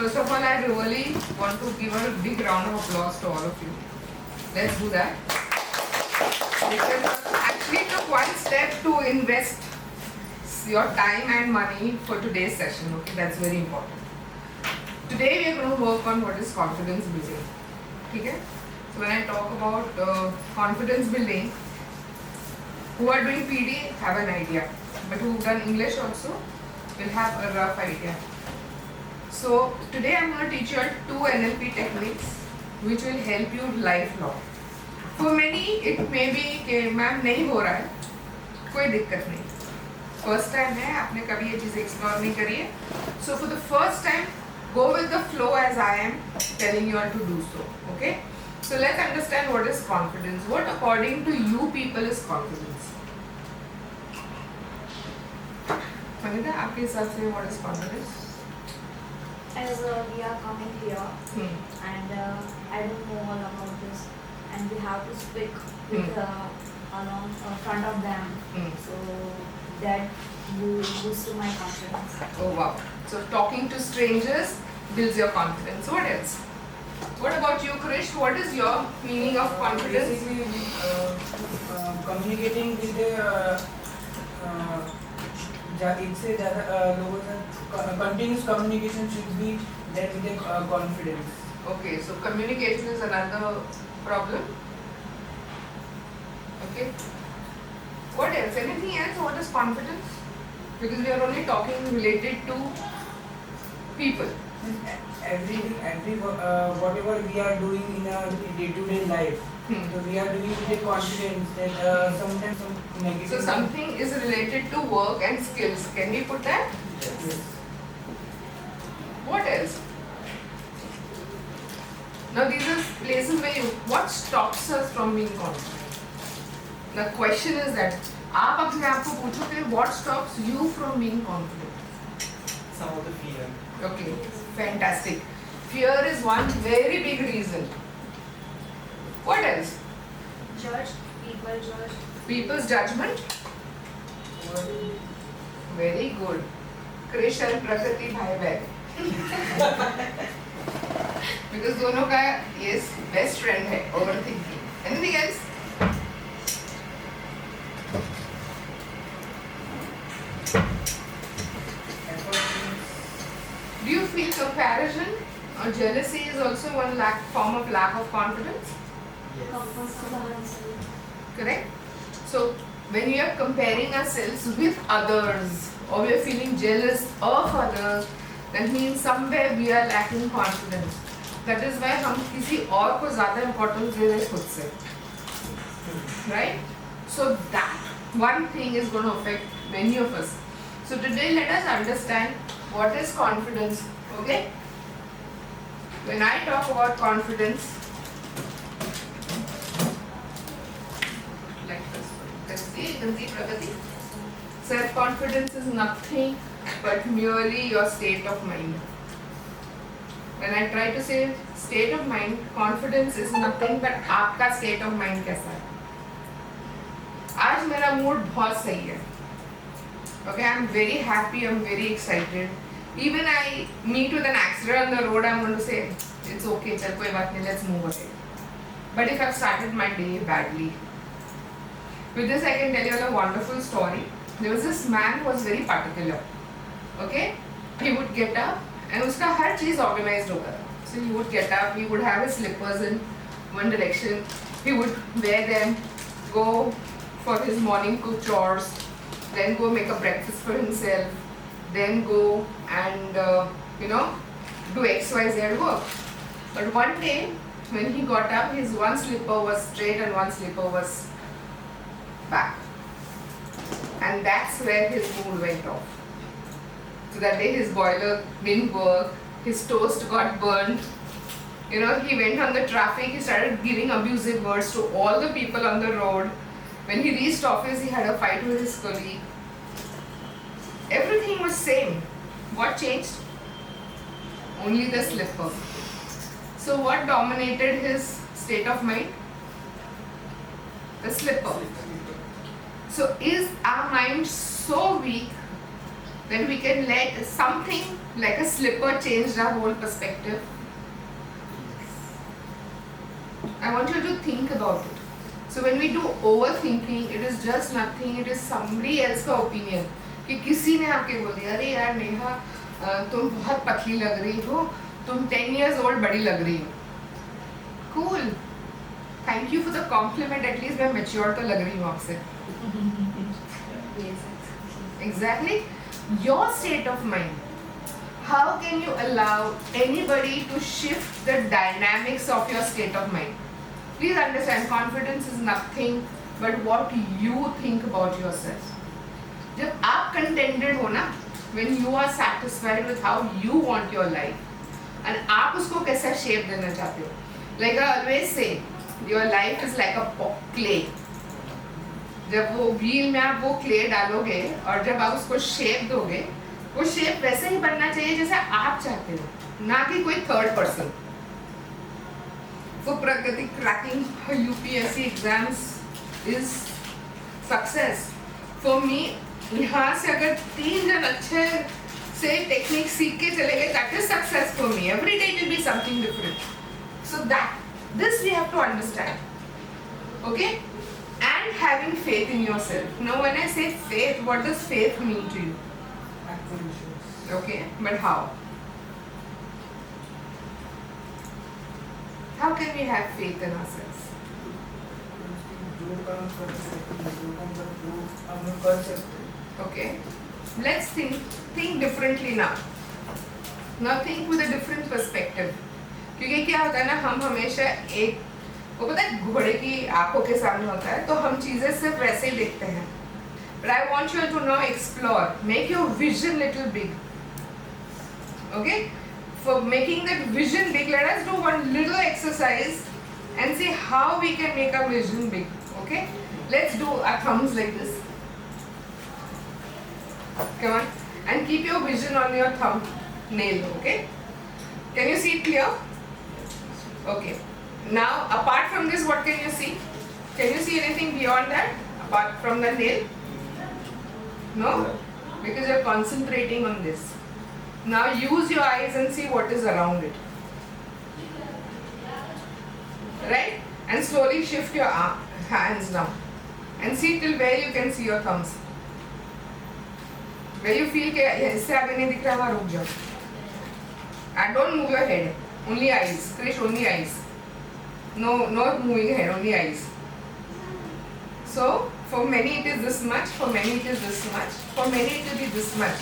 First of all, I really want to give a big round of applause to all of you. Let's do that. Because actually it took one step to invest your time and money for today's session. Okay, that's very important. Today we are going to work on what is confidence building. Okay? So when I talk about confidence building, who are doing PD have an idea, but who've done English also will have a rough idea. So today I'm going to teach you all 2 NLP techniques which will help you lifelong. For many it may be कि ma'am नहीं हो रहा है, कोई दिक्कत नहीं. First time है, आपने कभी ये चीज़ explore नहीं करी है. So for the first time, go with the flow as I am telling you all to do so. Okay? So let's understand what is confidence. What according to you people is confidence? Manita, आपके हिसाब से what is confidence? As we are coming here and I don't know all about this and we have to speak with along front of them, so that boosts my confidence. Oh wow! So talking to strangers builds your confidence. What else? What about you, Krish? What is your meaning of confidence? Basically, communicating with इससे ज़्यादा लोगों से continuous communication should be there with a confidence. Okay, so communication is another problem. Okay. What else? Anything else? What is confidence? Because we are only talking related to people. Whatever we are doing in our day-to-day life, so we are doing with a confidence that sometimes some negative. So something is related to work and skills. Can we put that? Yes. What else? Now these are places where what stops us from being confident? The question is that आप अपने आप को पूछो कि what stops you from being confident? Some of the fear. Okay, fantastic. Fear is one very big reason. What else? Judge, people judge. People's judgment. Very good. Krish and Prakriti bhai bhai. Because दोनों का yes best friend है overthinking. Anything else? Do you feel comparison or jealousy is also one form of lack of confidence? Yes. Correct? So when we are comparing ourselves with others or we are feeling jealous of others, that means somewhere we are lacking confidence. That is why हम किसी और को ज़्यादा importance दे रहे हैं खुद से. Right? So that one thing is going to affect many of us. So today let us understand what is confidence. Okay? When I talk about confidence, like this, you can see Pragati. Self-confidence is nothing but merely your state of mind. When I try to say state of mind, confidence is nothing but आपका state of mind कैसा है. आज मेरा mood बहुत सही है. Okay, I'm very happy, I'm very excited. Even I meet with an accident on the road, I'm going to say, it's okay, चल कोई बात नहीं, let's move ahead. But if I've started my day badly, with this I can tell you all a wonderful story. There was this man who was very particular. Okay, he would get up and उसका हर चीज़ organized होगा. So he would get up, he would have his slippers in one direction, he would wear them, go for his morning cook chores, then go make a breakfast for himself, then go and do XYZ work. But one day when he got up, his one slipper was straight and one slipper was back, and that's where his mood went off. So that day his boiler didn't work, his toast got burned. He went on the traffic, he started giving abusive words to all the people on the road. When he reached office, he had a fight with his colleague. Everything was same. What changed? Only the slipper. So what dominated his state of mind? The slipper. So is our mind so weak that we can let something like a slipper change our whole perspective? I want you to think about it. So when we do overthinking, it is just nothing, it is somebody else's opinion. कि किसी ने आके बोल दिया अरे यार नेहा तुम बहुत पतली लग रही हो, तुम 10 years old बड़ी लग रही हो. Cool. Thank you for the compliment. At least मैं mature तो लग रही हूँ आपसे. Yes, Exactly. Your state of mind. How can you allow anybody to shift the dynamics of your state of mind? Please understand, confidence is nothing but what you think about yourself. जब आप contented हो ना, when you are satisfied with how you want your life, and आप उसको कैसा shape देना चाहते हो? Like I always say, your life is like a clay. जब वो व्हील में आप वो क्ले डालोगे और जब आप उसको शेप दोगे, वो शेप वैसे ही बनना चाहिए जैसे आप चाहते हो, ना कि कोई third person. For Pragati, cracking UPSC exams is success. For me, यहाँ से अगर 3 जन अच्छे से टेक्निक सीख के चले गए, that is success for me. Every day it will be something different. So this we have to understand. Okay? And having faith in yourself. Now when I say faith, what does faith mean to you? Acquisitions. Okay, but how? How can we have faith in ourselves? जो काम कर सकते हैं, जो काम हम लोग कर सकते हैं. Okay, let's think differently now. Now think with a different perspective. क्योंकि क्या होता है ना, हम हमेशा एक वो पता है घोड़े की आंखों के सामने होता है तो हम चीजें सिर्फ वैसे ही देखते हैं. But I want you to now explore, make your vision little big. Okay? For making that vision big, let us do one little exercise and see how we can make our vision big. Okay? Let's do our thumbs like this. Come on. And keep your vision on your thumb nail. Okay? Can you see it clear? Okay. Now, apart from this, what can you see? Can you see anything beyond that? Apart from the nail? No? Because you're concentrating on this. Now use your eyes and see what is around it. Right? And slowly shift your hands now. And see till where you can see your thumbs. Where you feel that इससे आगे नहीं दिख रहा वहाँ रुक जाओ. And don't move your head. Only eyes. Krish, only eyes. No, not moving head, only eyes. So, for many it is this much, for many it is this much, for many it will be this much.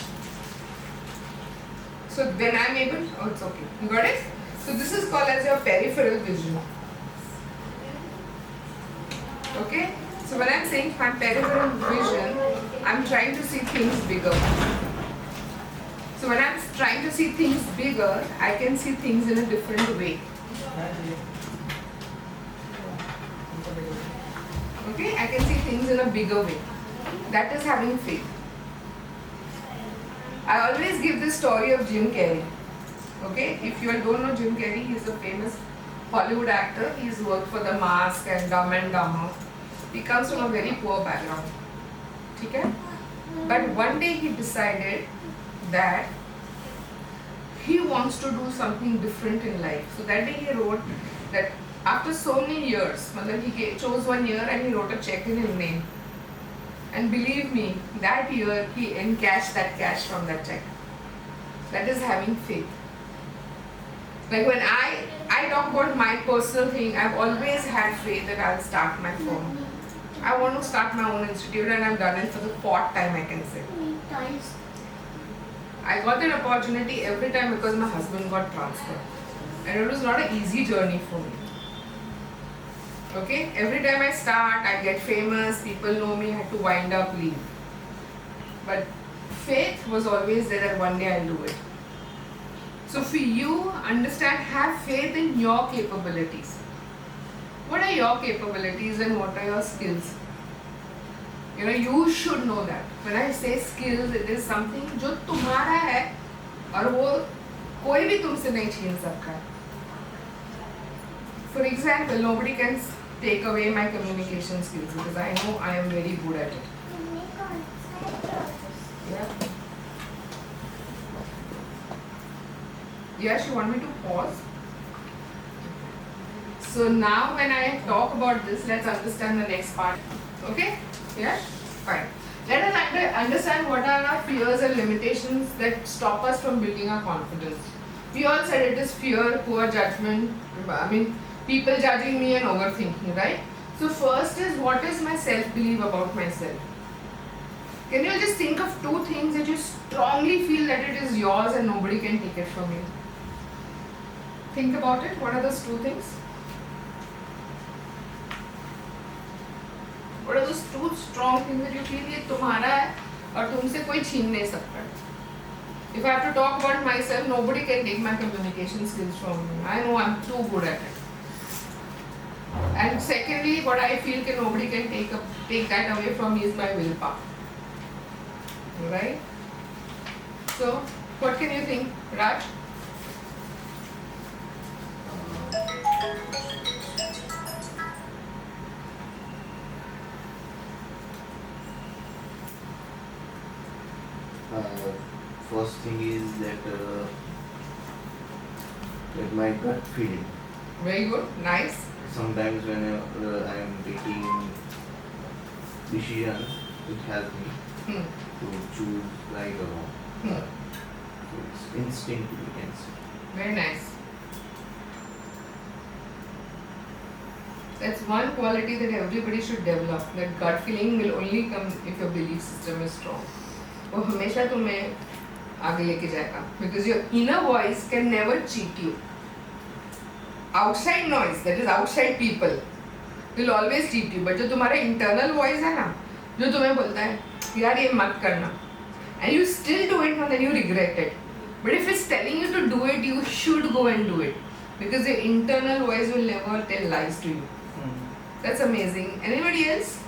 So when I am able, oh it's okay, you got it? So this is called as your peripheral vision. Okay? So when I am saying my peripheral vision, I am trying to see things bigger. So when I am trying to see things bigger, I can see things in a different way. Okay, I can see things in a bigger way. That is having faith. I always give this story of Jim Carrey. Okay, if you all don't know Jim Carrey, he is a famous Hollywood actor. He's worked for The Mask and Dumb and Dumber. He comes from a very poor background. Okay? But one day he decided that he wants to do something different in life. So that day he wrote that after so many years, he chose 1 year and he wrote a check in his name. And believe me, that year he encashed that cash from that check. That is having faith. Like when I talk about my personal thing, I've always had faith that I'll start my firm. I want to start my own institute and I've done it for the 4th time, I can say. I got an opportunity every time because my husband got transferred. And it was not an easy journey for me. Okay, every time I start, I get famous, people know me, I had to wind up, leave. But faith was always there that one day I'll do it. So for you, understand, have faith in your capabilities. What are your capabilities and what are your skills? You know, you should know that. When I say skills, it is something जो तुम्हारा है और वो कोई भी तुमसे नहीं छीन सकता है. For example, nobody can take away my communication skills because I know I am very good at it. Yeah. Yes, you want me to pause? So now when I talk about this, let's understand the next part. Okay? Yes? Fine. Let us understand what are our fears and limitations that stop us from building our confidence. We all said it is fear, poor judgment, people judging me and overthinking, right? So first is, what is my self-belief about myself? Can you just think of two things that you strongly feel that it is yours and nobody can take it from you? Think about it. What are those two things? What are those two strong things that you feel ये तुम्हारा है और तुमसे कोई छीन नहीं सकता? If I have to talk about myself, nobody can take my communication skills from me. I know I'm too good at it. And secondly, what I feel that nobody can take that away from me is my willpower. Right? So, what can you think, Raj? First thing is that my gut feeling. Very good, nice. Sometimes when I am taking decisions, it helps me to choose right or wrong. So it's instinct, we can say. Very nice. That's one quality that everybody should develop. That gut feeling will only come if your belief system is strong. वो हमेशा तुम्हें आगे लेके जाएगा. Because your inner voice can never cheat you. Outside noise, that is outside people, will always cheat you. But जो तुम्हारा internal voice है ना, जो तुम्हें बोलता है, यार ये मत करना, and you still do it and then you regret it. But if it's telling you to do it, you should go and do it. Because your internal voice will never tell lies to you. That's amazing. Anybody else?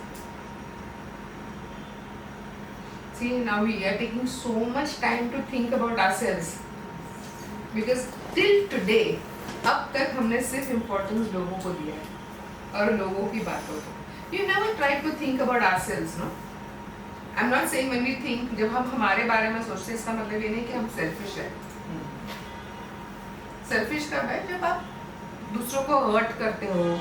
See, now we are taking so much time to think about ourselves. Because till today, अब तक हमने सिर्फ importance लोगों को दिया है और लोगों की बातों को. You never try to think about ourselves, no? I'm not saying when we think, जब हम हमारे बारे में सोचते हैं, इसका मतलब ये नहीं कि हम selfish हैं. Selfish कब है? जब आप दूसरों को hurt करते हो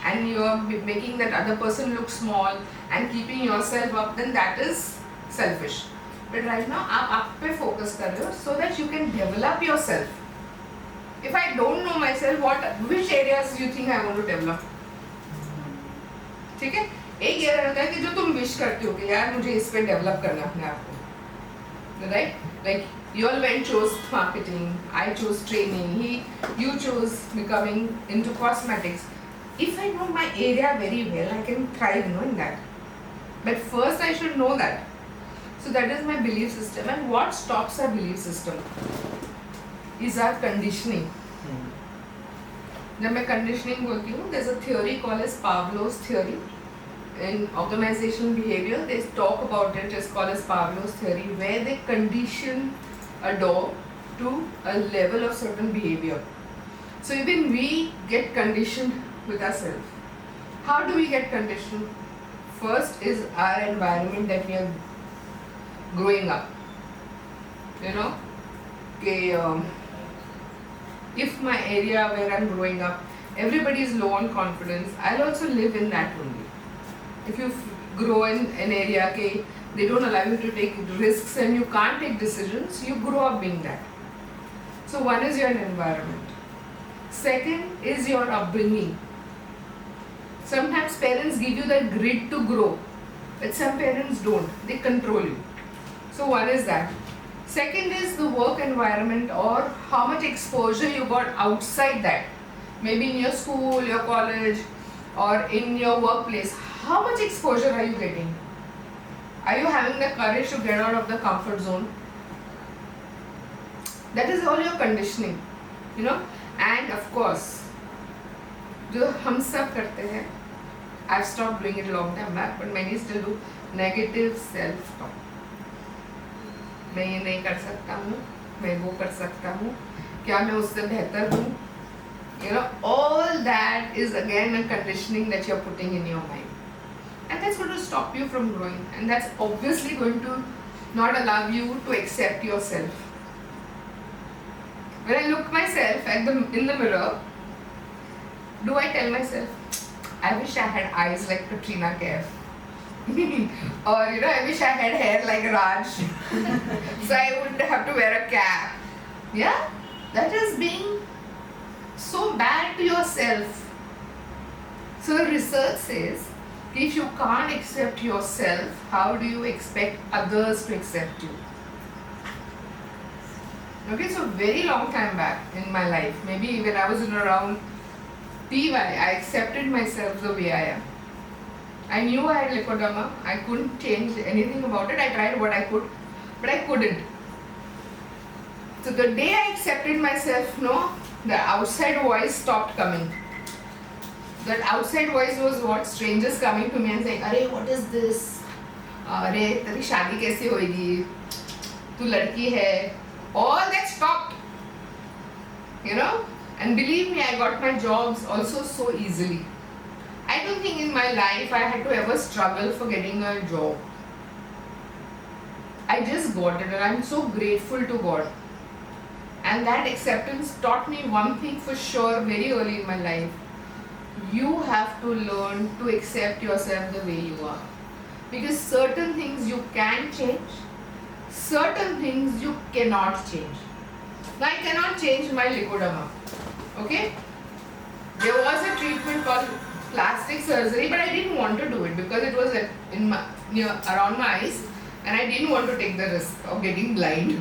and you are making that other person look small and keeping yourself up, then that is selfish. But right now आप पे focus कर रहे हो so that you can develop yourself. If I don't know myself, which areas do you think I want to develop? ठीक है? एक area होता है कि जो तुम विश करते हो कि यार मुझे इस पे डेवलप करना अपने आप को, right? Like you all went chose marketing, I chose training, you chose becoming into cosmetics. If I know my area very well, I can thrive in that. But first I should know that. So that is my belief system. And what stops our belief system is our conditioning. जब मैं conditioning बोलती हूँ, there's a theory called as Pavlov's theory. In organizational behavior, they talk about it. It's called as Pavlov's theory, where they condition a dog to a level of certain behavior. So even we get conditioned with ourselves. How do we get conditioned? First is our environment that we are growing up. You know, if my area where I'm growing up, everybody is low on confidence, I'll also live in that only. If you grow in an area, they don't allow you to take risks and you can't take decisions, you grow up being that. So one is your environment. Second is your upbringing. Sometimes parents give you that grit to grow, but some parents don't. They control you. So one is that. Second is the work environment or how much exposure you got outside that. Maybe in your school, your college, or in your workplace. How much exposure are you getting? Are you having the courage to get out of the comfort zone? That is all your conditioning, you know. And of course, जो हम सब करते हैं, I've stopped doing it a long time back, but many still do, negative self-talk. मैं ये नहीं कर सकता हूँ, मैं वो कर सकता हूँ, क्या मैं उससे बेहतर हूँ? You know, all that is again a conditioning that you're putting in your mind. And that's going to stop you from growing. And that's obviously going to not allow you to accept yourself. When I look myself in the mirror, do I tell myself, I wish I had eyes like Katrina Kaif? Or I wish I had hair like Raj, so I wouldn't have to wear a cap. Yeah, that is being so bad to yourself. So research says, if you can't accept yourself, how do you expect others to accept you? Okay, so very long time back in my life, maybe when I was in around TY, I accepted myself the way I am. I knew I had lipodema. I couldn't change anything about it. I tried what I could, but I couldn't. So the day I accepted myself, the outside voice stopped coming. That outside voice was what? Strangers coming to me and saying, "Arey, what is this? Arey, तेरी शादी कैसे होएगी? तू लड़की है." All that stopped. And believe me, I got my jobs also so easily. I don't think in my life I had to ever struggle for getting a job. I just got it, and I'm so grateful to God. And that acceptance taught me one thing for sure very early in my life. You have to learn to accept yourself the way you are. Because certain things you can change, certain things you cannot change. Now I cannot change my lipodema. Okay? There was a treatment called plastic surgery, but I didn't want to do it because it was around my eyes, and I didn't want to take the risk of getting blind.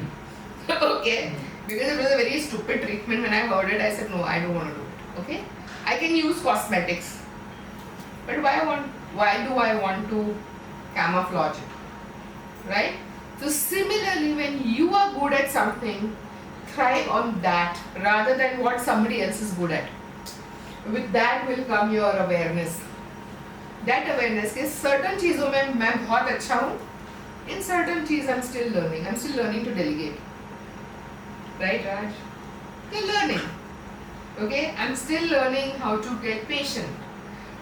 Okay? Because it was a very stupid treatment. When I heard it, I said, no, I don't want to do it. Okay? I can use cosmetics, but why do I want to camouflage it? Right? So similarly, when you are good at something, thrive on that rather than what somebody else is good at. With that will come your awareness. That awareness is certain चीजों में मैं बहुत अच्छा हूँ, in certain चीज I'm still learning. I'm still learning to delegate. Right, Raj? You're learning. Okay? I'm still learning how to get patient.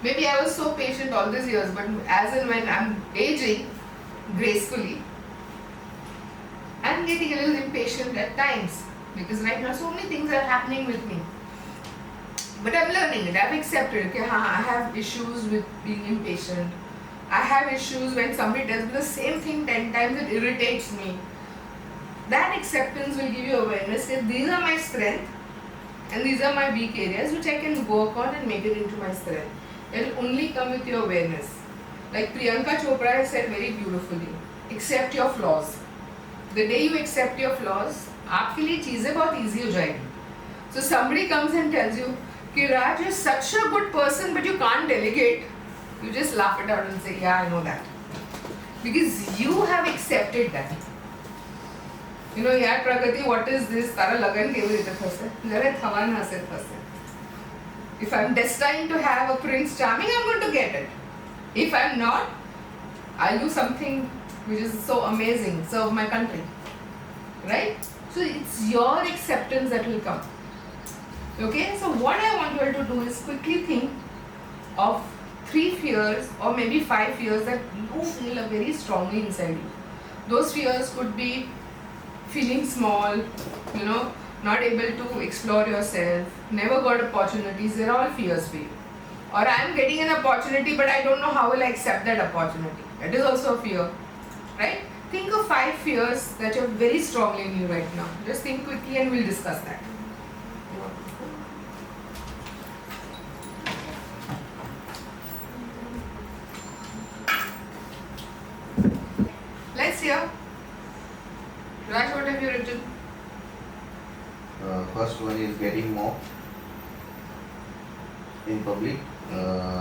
Maybe I was so patient all these years, but as and when I'm aging gracefully, I'm getting a little impatient at times. Because right now so many things are happening with me. But I'm learning it. I've accepted it. Okay, I have issues with being impatient. I have issues when somebody tells me the same thing 10 times, it irritates me. That acceptance will give you awareness that these are my strengths and these are my weak areas which I can work on and make it into my strength. It will only come with your awareness. Like Priyanka Chopra has said very beautifully, accept your flaws. The day you accept your flaws, आपके लिए चीजें बहुत easy हो जाएगी. So somebody comes and tells you कि Raj, you're such a good person but you can't delegate. You just laugh it out and say, yeah, I know that. Because you have accepted that. यार प्रगति, what is this? तारा लगन केवल इधर फंसे. लगे थवान हंसे फंसे. If I'm destined to have a Prince Charming, I'm going to get it. If I'm not, I'll do something which is so amazing, serve my country. Right? So it's your acceptance that will come. Okay? So what I want you all to do is quickly think of 3 fears or maybe 5 fears that you feel very strongly inside you. Those fears could be feeling small, not able to explore yourself, never got opportunities. They're all fears for you. Or I am getting an opportunity but I don't know how will I accept that opportunity. That is also a fear. Right? Think of 5 fears that are very strongly in you right now. Just think quickly and we'll discuss that. Let's hear. Raj, what have you written? First one is getting mocked in public.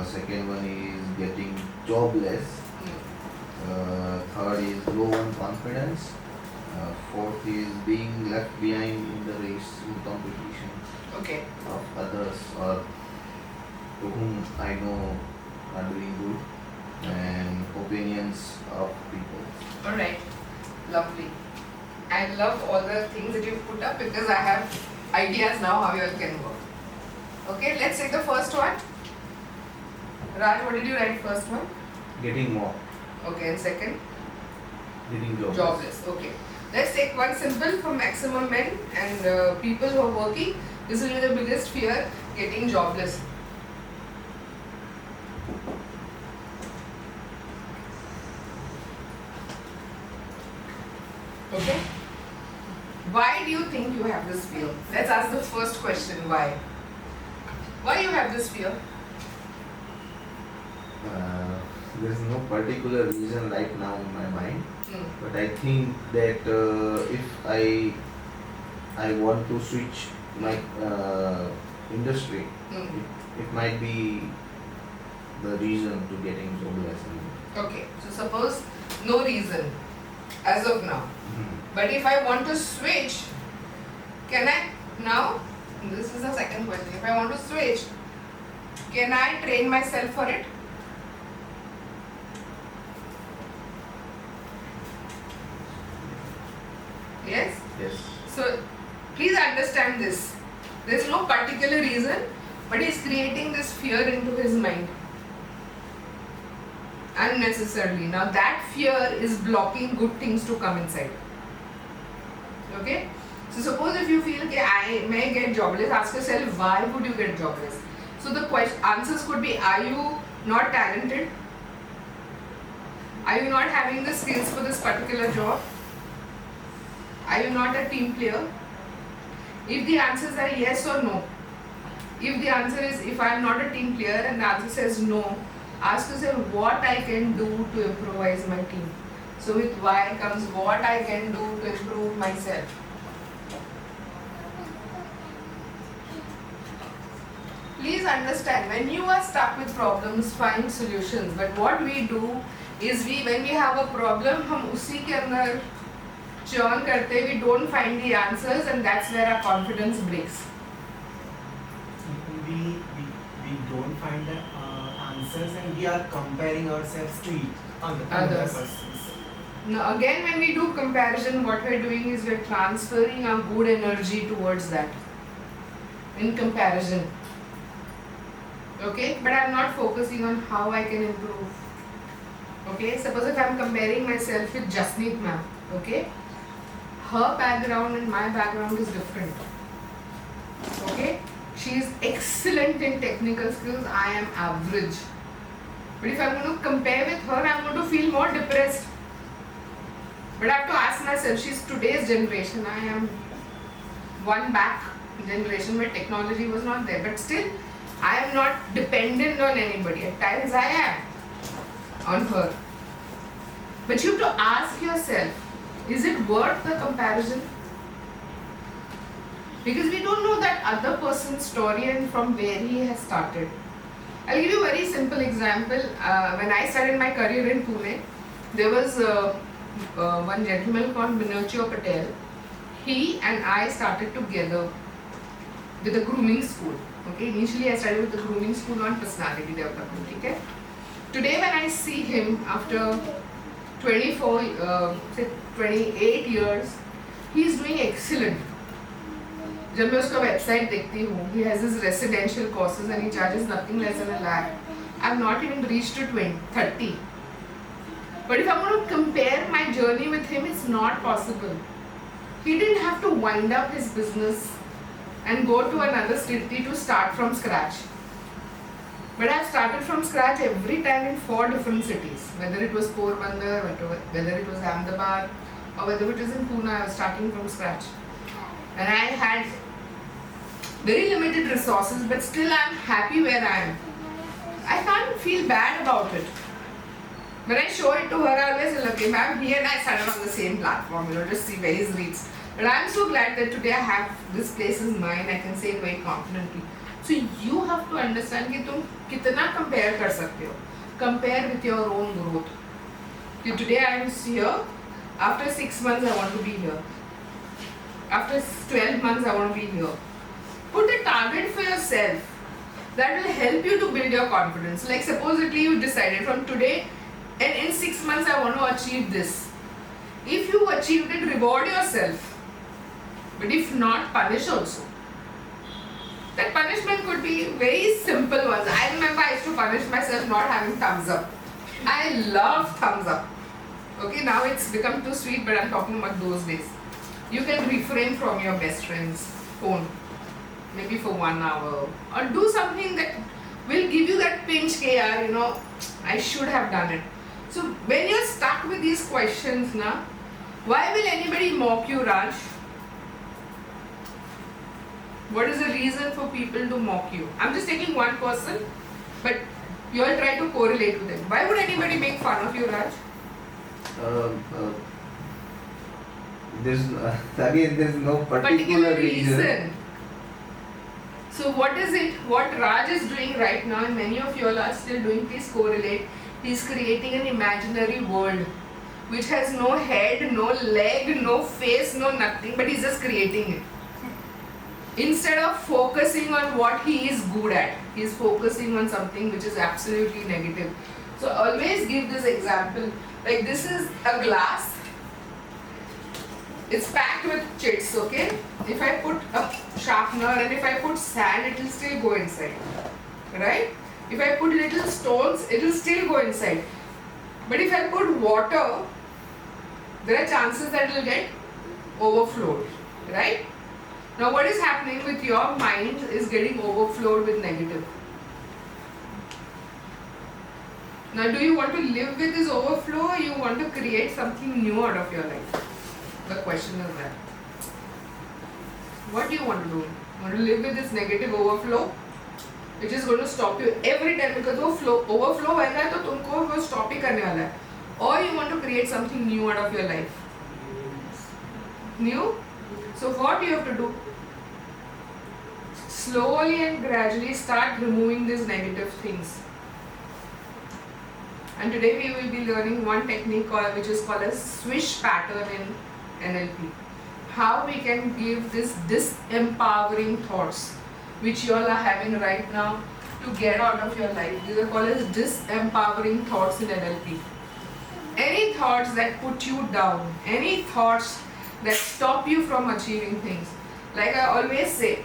Second one is getting jobless. Third is low on confidence. Fourth is being left behind in the race in competition Okay. of others or to whom I know are doing good, and opinions of people. Alright. Lovely. I love all the things that you've put up because I have ideas now how you all can work. Okay, let's take the first one. Raj, what did you write first one? Getting mocked, Okay, and second? getting jobless. Jobless. Okay. Let's take one simple for maximum men and people who are working. This will be the biggest fear, getting jobless. Okay? Why do you think you have this fear? Let's ask the first question, why? Why you have this fear? There's no particular reason right now in my mind, Hmm. but I think that if I want to switch my industry, Hmm. it might be the reason to getting jobless. Okay, so suppose no reason as of now. But if I want to switch, can I now? This is the second question. If I want to switch, can I train myself for it? Yes? Yes. So please understand this. There's no particular reason, but he's creating this fear into his mind. Unnecessarily. Now that fear is blocking good things to come inside. Okay? So suppose if you feel that I may get jobless, ask yourself why would you get jobless? So the answers could be, are you not talented? Are you not having the skills for this particular job? Are you not a team player? If the answers are yes or no, if the answer is if I am not a team player and the answer says no, ask yourself what I can do to improvise my team. So with why comes what I can do to improve myself. Please understand, when you are stuck with problems, find solutions. But what we do is when we have a problem, हम उसी के अंदर churn करते, we don't find the answers, and that's where our confidence breaks. We don't find the answers, and we are comparing ourselves to other Others. persons. Now again, when we do comparison, what we're doing is we're transferring our good energy towards that in comparison. Okay, but I'm not focusing on how I can improve. Okay, suppose if I'm comparing myself with Jasneet ma'am, okay, her background and my background is different. Okay, she is excellent in technical skills, I am average. But if I'm going to compare with her, I'm going to feel more depressed. But I have to ask myself, she's today's generation, I am one back generation where technology was not there. But still, I am not dependent on anybody. At times I am on her. But you have to ask yourself, is it worth the comparison? Because we don't know that other person's story and from where he has started. I'll give you a very simple example. When I started my career in Pune, there was one gentleman called Minocchio Patel. He and I started together with a grooming school. Okay, initially I started with the grooming school on personality development. Okay? Today when I see him after 28 years, he is doing excellent. जब मैं उसका website देखती हूँ, he has his residential courses and he charges nothing less than $1 lakh. I have not even reached to 30. But if I'm going to compare my journey with him, it's not possible. He didn't have to wind up his business and go to another city to start from scratch. But I've started from scratch every time in 4 different cities. Whether it was Porbandar, whether it was Ahmedabad, or whether it was in Pune, I was starting from scratch. And I had very limited resources, but still I'm happy where I am. I can't feel bad about it. When I show it to her, I always say, okay, ma'am, he and I started on the same platform, just see where he reads. But I'm so glad that today I have this place is mine, I can say it very confidently. So you have to understand कि तुम कितना compare कर सकते हो. Compare with your own growth. कि today I am here, after 6 months I want to be here. After 12 months I want to be here. Put a target for yourself that will help you to build your confidence. Like supposedly you decided from today and in 6 months I want to achieve this. If you achieved it, reward yourself. But if not, punish also. That punishment could be very simple ones. I remember I used to punish myself not having thumbs up. I love thumbs up. Okay, now it's become too sweet, but I'm talking about those days. You can refrain from your best friend's phone, maybe for 1 hour, or do something that will give you that pinch, you know, I should have done it. So when you're stuck with these questions, why will anybody mock you, Raj? What is the reason for people to mock you? I'm just taking one person, but you all try to correlate with them. Why would anybody make fun of you, Raj? There's again there's no particular reason. So what is it? What Raj is doing right now, and many of you all are still doing, please correlate. He's creating an imaginary world which has no head, no leg, no face, no nothing, but he's just creating it. Instead of focusing on what he is good at, he's focusing on something which is absolutely negative. So always give this example. Like this is a glass. It's packed with chits, okay? If I put a sharpener and if I put sand, it will still go inside, right? If I put little stones, it will still go inside. But if I put water, there are chances that it will get overflowed, right? Now what is happening with your mind is getting overflowed with negative. Now do you want to live with this overflow, or you want to create something new out of your life? The question is that. What do you want to do? You want to live with this negative overflow, which is going to stop you every time, because overflow होगा तो तुमको वो stop ही करने वाला है. Or you want to create something new out of your life. New? So what you have to do? Slowly and gradually start removing these negative things. And today we will be learning one technique which is called a swish pattern in NLP. How we can give this disempowering thoughts which you all are having right now to get out of your life. These are called as disempowering thoughts in NLP. Any thoughts that put you down, any thoughts that stop you from achieving things. Like I always say,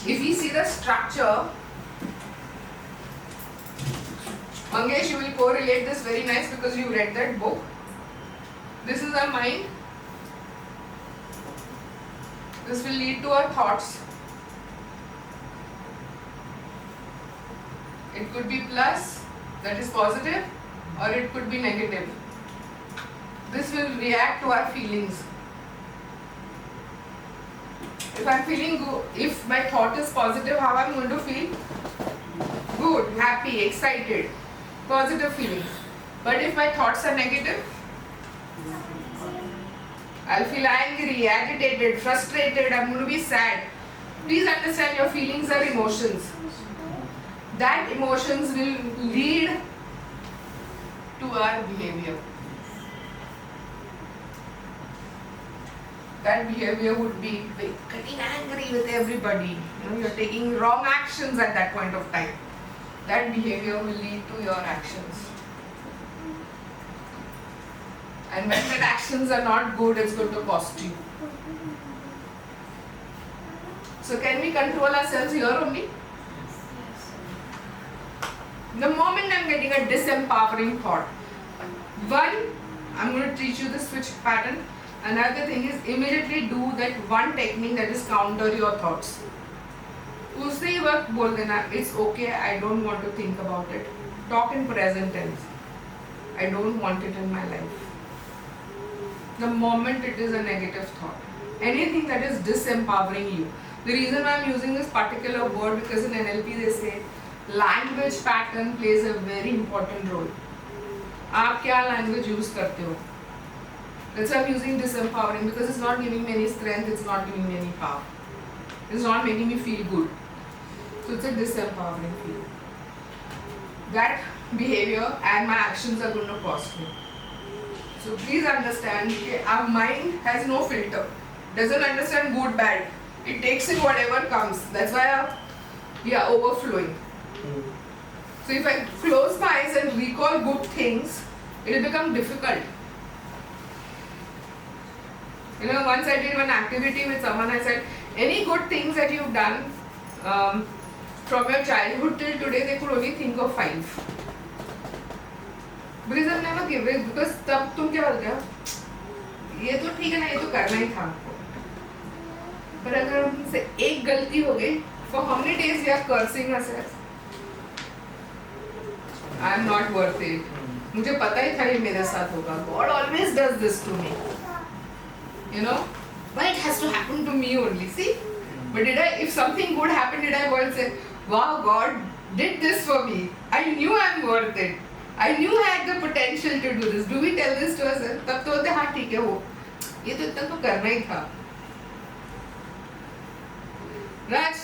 if you see the structure, Mangesh, you will correlate this very nice because you read that book. This is our mind. This will lead to our thoughts. It could be plus, that is positive, or it could be negative. This will react to our feelings. If I'm feeling good, if my thought is positive, how I'm going to feel? Good, happy, excited, positive feelings. But if my thoughts are negative, I'll feel angry, agitated, frustrated, I'm going to be sad. Please understand, your feelings are emotions. That emotions will lead to our behavior. That behavior would be getting angry with everybody. You're taking wrong actions at that point of time. That behavior will lead to your actions. And when the actions are not good, it's going to cost you. So can we control ourselves here only? The moment I'm getting a disempowering thought, one, I'm going to teach you the switch pattern. Another thing is immediately do that one technique that is counter your thoughts. उससे ही वक्त बोल देना, it's okay, I don't want to think about it. Talk in present tense. I don't want it in my life. The moment it is a negative thought, anything that is disempowering you. The reason why I'm using this particular word, because in NLP they say language pattern plays a very important role. आप क्या language use करते हो? That's why I'm using disempowering, because it's not giving me any strength, it's not giving me any power. It's not making me feel good. So it's a disempowering feeling. That behavior and my actions are going to cost me. So please understand, our mind has no filter. Doesn't understand good, bad. It takes in whatever comes. That's why we are overflowing. So if I close my eyes and recall good things, it will become difficult. Once I did one activity with someone, I said, any good things that you've done from your childhood till today, they could only think of 5. Because I've never given, because तब तुम क्या बोलते हो? ये तो ठीक है ना, ये तो करना ही था हमको. पर अगर हमसे एक गलती हो गई, for how many days we are cursing ourselves? I am not worth it. मुझे पता ही था ये मेरे साथ होगा. God always does this to me. You know? Why it has to happen to me only? See? But if something good happened, did I once say, wow, God did this for me. I knew I'm worth it. I knew I had the potential to do this. Do we tell this to ourselves? तब तो होते हाँ ठीक है वो. ये तो इतना तो करना ही था. Raj,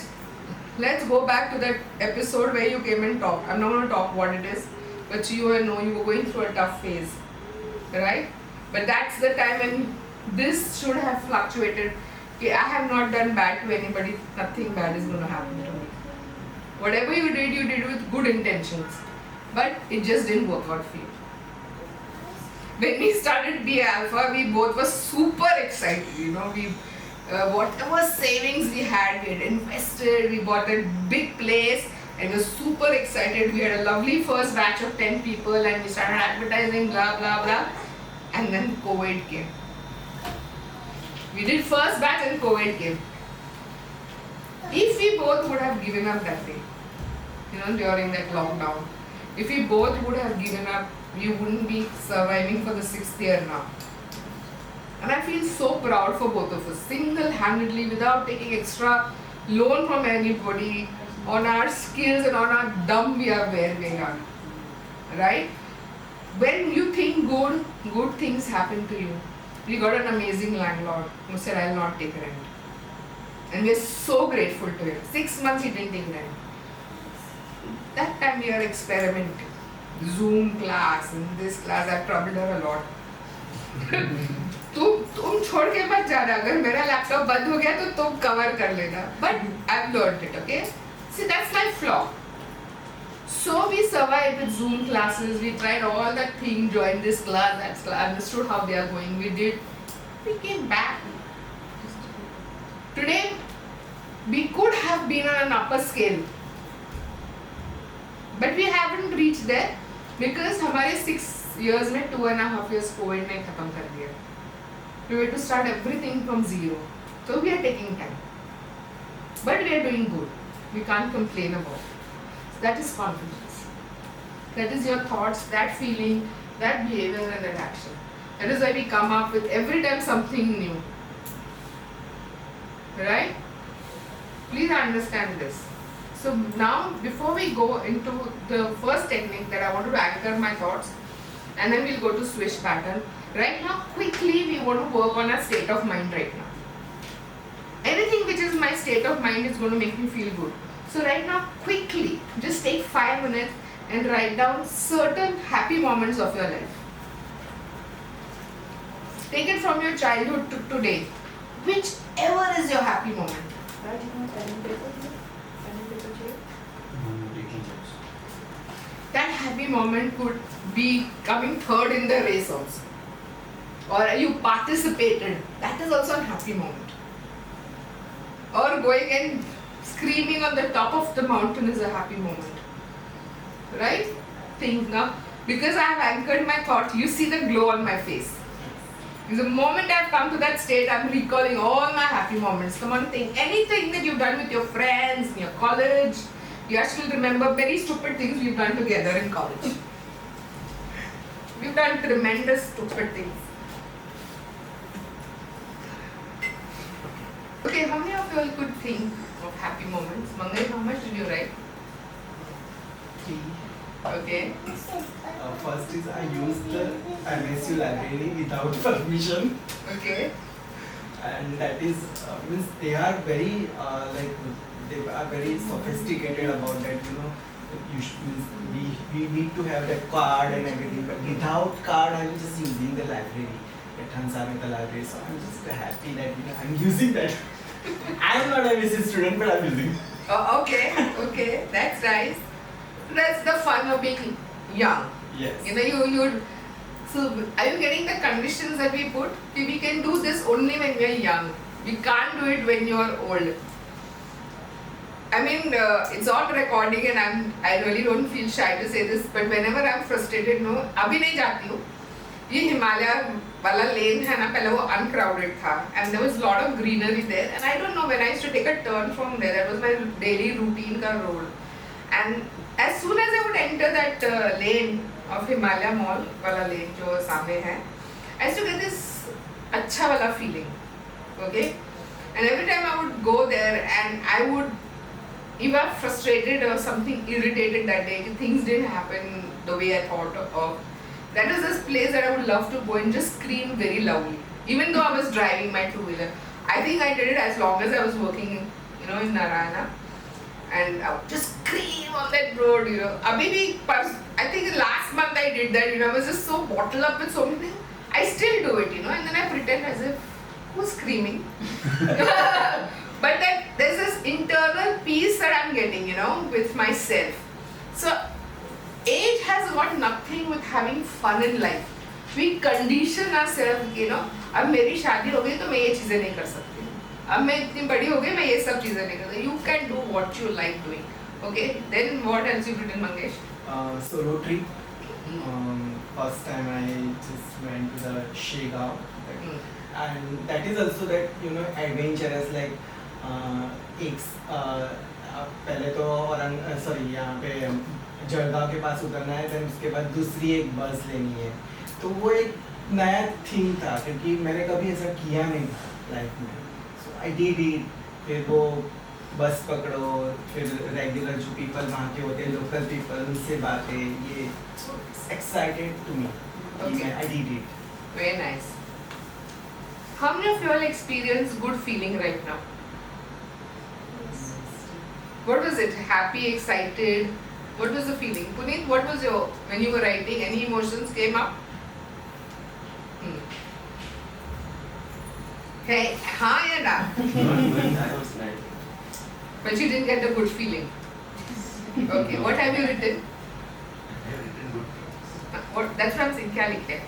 let's go back to that episode where you came and talked. I'm not going to talk what it is, but you know you were going through a tough phase, right? But that's the time when this should have fluctuated. Okay, I have not done bad to anybody. Nothing bad is going to happen to me. Whatever you did with good intentions, but it just didn't work out for you. When we started Be Alpha, we both were super excited. You know, we whatever savings we had, we had invested. We bought a big place, and we were super excited. We had a lovely first batch of 10 people, and we started advertising, blah blah blah. And then COVID came. We did first batch and COVID came. If we both would have given up that day, you know, during that lockdown, if we both would have given up, we wouldn't be surviving for the 6th year now. And I feel so proud for both of us, single-handedly, without taking extra loan from anybody, on our skills and on our dumb we are where we are. Right? When you think good things happen to you. We got an amazing landlord who said, I'll not take rent. And we're so grateful to him. 6 months he didn't take rent. That time we are experimenting. Zoom class and this class, I've troubled her a lot. तुम छोड़ के मत जाना. अगर मेरा laptop बंद हो गया तो तुम कवर कर लेना. But I've learned it, okay? See, that's my flaw. So we survived with Zoom classes. We tried all that thing, joined this class, that class, understood how they are going. We did. We came back. Today, we could have been on an upper scale. But we haven't reached there because हमारे 6 years में 2.5 years COVID ने खत्म कर दिया. We had to start everything from zero. So we are taking time. But we are doing good. We can't complain about it. So that is confidence. That is your thoughts, that feeling, that behavior and that action. That is why we come up with every time something new. Right? Please understand this. So now, before we go into the first technique that I want to anchor my thoughts, and then we'll go to swish pattern. Right now, quickly we want to work on our state of mind right now. Anything which is my state of mind is going to make me feel good. So right now, quickly, just take 5 minutes and write down certain happy moments of your life. Take it from your childhood to today. Whichever is your happy moment. Right, you know, pen and paper here? Pen and paper here? That happy moment could be coming third in the race also. Or you participated. That is also a happy moment. Or going and screaming on the top of the mountain is a happy moment. Right? Think now. Because I have anchored my thought, you see the glow on my face. Because the moment I've come to that state, I'm recalling all my happy moments. Come on, think. Anything that you've done with your friends, in your college. You actually remember very stupid things we've done together in college. We've done tremendous stupid things. Okay, how many of you all could think of happy moments? Mangal, how much did you write? 3. Okay. First is I used the MSU library without permission, Okay. and that is means they are very they are very sophisticated about that. You know, we need to have that card and everything, but without card I'm just using the library, the Hansamita library. So I'm just happy that I'm using that. I'm not a MSc student, but I'm using. Oh, okay, that's nice. That's the fun of being young. Yes. You know, so are you getting the conditions that we put? We can do this only when we are young. We can't do it when you are old. I mean, it's on recording and I really don't feel shy to say this, but whenever I'm frustrated, no, अभी नहीं जाती हूँ. ये हिमालय वाला लेन है ना, पहले वो uncrowded था and there was a lot of greenery there and I don't know, when I used to take a turn from there, that was my daily routine का road, and as soon as I would enter that lane of Himalaya Mall वाला lane जो सामने है, I used to get this अच्छा वाला feeling, okay, and every time I would go there and I would, if I'm frustrated or something irritated that day, things didn't happen the way I thought of, that is this place that I would love to go and just scream very loudly, even though I was driving my two-wheeler. I think I did it as long as I was working in, in Narayana, and I would just scream on that road, Abhi bhi, I think last month I did that, I was just so bottled up with so many things. I still do it, and then I pretend as if, who's screaming? But that there's this internal peace that I'm getting, with myself. So age has got nothing with having fun in life. We condition ourselves, अब मेरी शादी हो गई तो मैं ये चीजें नहीं कर सकती. अब मैं इतनी बड़ी हो गई मैं ये सब चीजें नहीं कर सकती. You can do what you like doing. Okay. Then what else you did in Mangesh? Solo trip. First time I just went to the Shegaon, and that is also that adventurous, like एक पहले तो sorry यहाँ पे जलगांव के पास उतरना है, फिर उसके बाद दूसरी एक बस लेनी है, तो वो एक नया थिंग था क्योंकि मैंने कभी ऐसा किया नहीं था लाइफ में. सो आई डिड इट. फिर वो बस पकड़ो, फिर रेगुलर जो पीपल वहाँ के होते हैं, लोकल पीपल, उनसे बातें, ये excited to me. Okay. I did it. Very nice. How many of you all experience good feeling right now? What was it? Happy, excited? What was the feeling? Puneet, what was your, when you were writing, any emotions came up? Hey, हाँ या ना? I was like, But you didn't get the good feeling. Okay, what have you written? I have written good things. What? That's what I'm saying. क्या लिखे?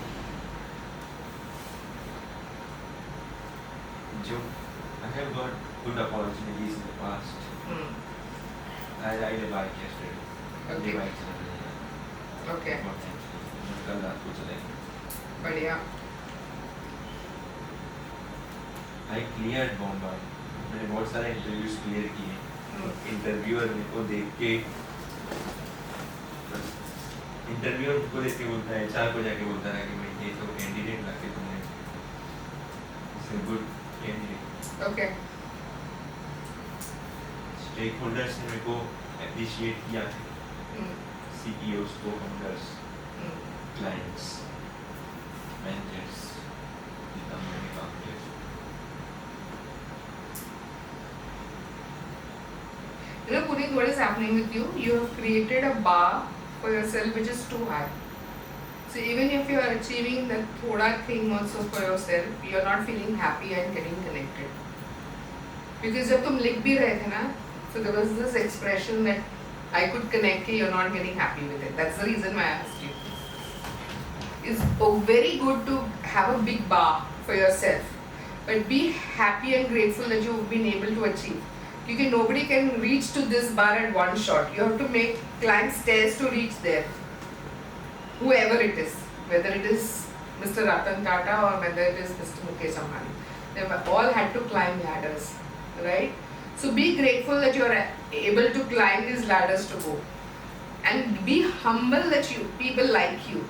जो I have got good opportunities in the past. I ride a bike yesterday. Okay. The bike चला रही है. Okay. बहुत अच्छी. कल रात को चलेंगे. बढ़िया. I cleared Bombay. मैंने बहुत सारे इंटरव्यूज क्लियर किए. इंटरव्यूअर मेरे को देख के बोलता है, HR को जाके बोलता है कि मैं ये तो कैंडिडेट लाके तुमने it's good candidate. Okay. Stakeholders ने मेरे को अप्रिशिएट किया है. CEOs, co-founders, clients, managers, जितना मैंने काम किया. Puneet, what is happening with you? You have created a bar for yourself which is too high. So even if you are achieving that thoda thing also for yourself, you are not feeling happy and getting connected. Because जब तुम लिख भी रहे थे ना, so there was this expression that I could connect कि you're not getting happy with it. That's the reason why I asked you. It's very good to have a big bar for yourself, but be happy and grateful that you've been able to achieve. Because nobody can reach to this bar at one shot. You have to make climb stairs to reach there. Whoever it is, whether it is Mr. Ratan Tata or whether it is Mr. Mukesh Ambani, they've all had to climb ladders, right? So be grateful that you are able to climb these ladders to go, and be humble that people like you.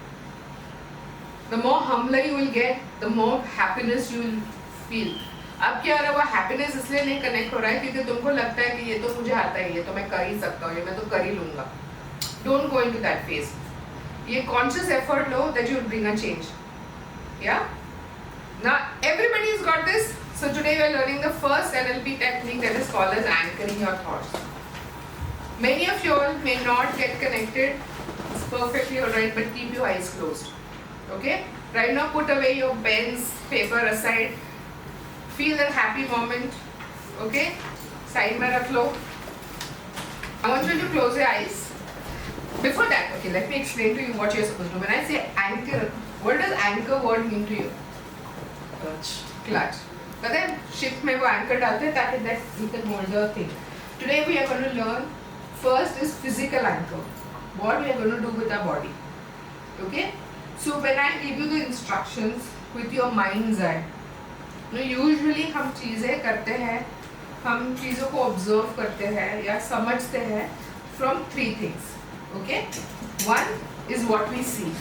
The more humbler you will get, the more happiness you will feel. अब क्या हो रहा है, वो happiness इसलिए नहीं connect हो रहा है क्योंकि तुमको लगता है कि ये तो मुझे आता है, ये तो मैं कर ही सकता हूँ, ये मैं तो कर ही लूँगा. Don't go into that phase. ये conscious effort low that you will bring a change. Yeah? Now everybody has got this. So today we are learning the first NLP technique that is called as anchoring your thoughts. Many of you all may not get connected. It's perfectly alright, but keep your eyes closed. Okay? Right now put away your pens, paper aside. Feel that happy moment. Okay? Side mein rakh lo. I want you to close your eyes. Before that, okay, let me explain to you what you're supposed to do. When I say anchor, what does anchor word mean to you? Clutch. Clutch. पता है ship में वो anchor डालते हैं ताकि that you can hold the thing. Today we are going to learn, first is physical anchor. What we are going to do with our body. Okay? So when I give you the instructions with your mind's eye, usually हम चीज़ें करते हैं, हम चीज़ों को observe करते हैं या समझते हैं from three things. Okay? One is what we see.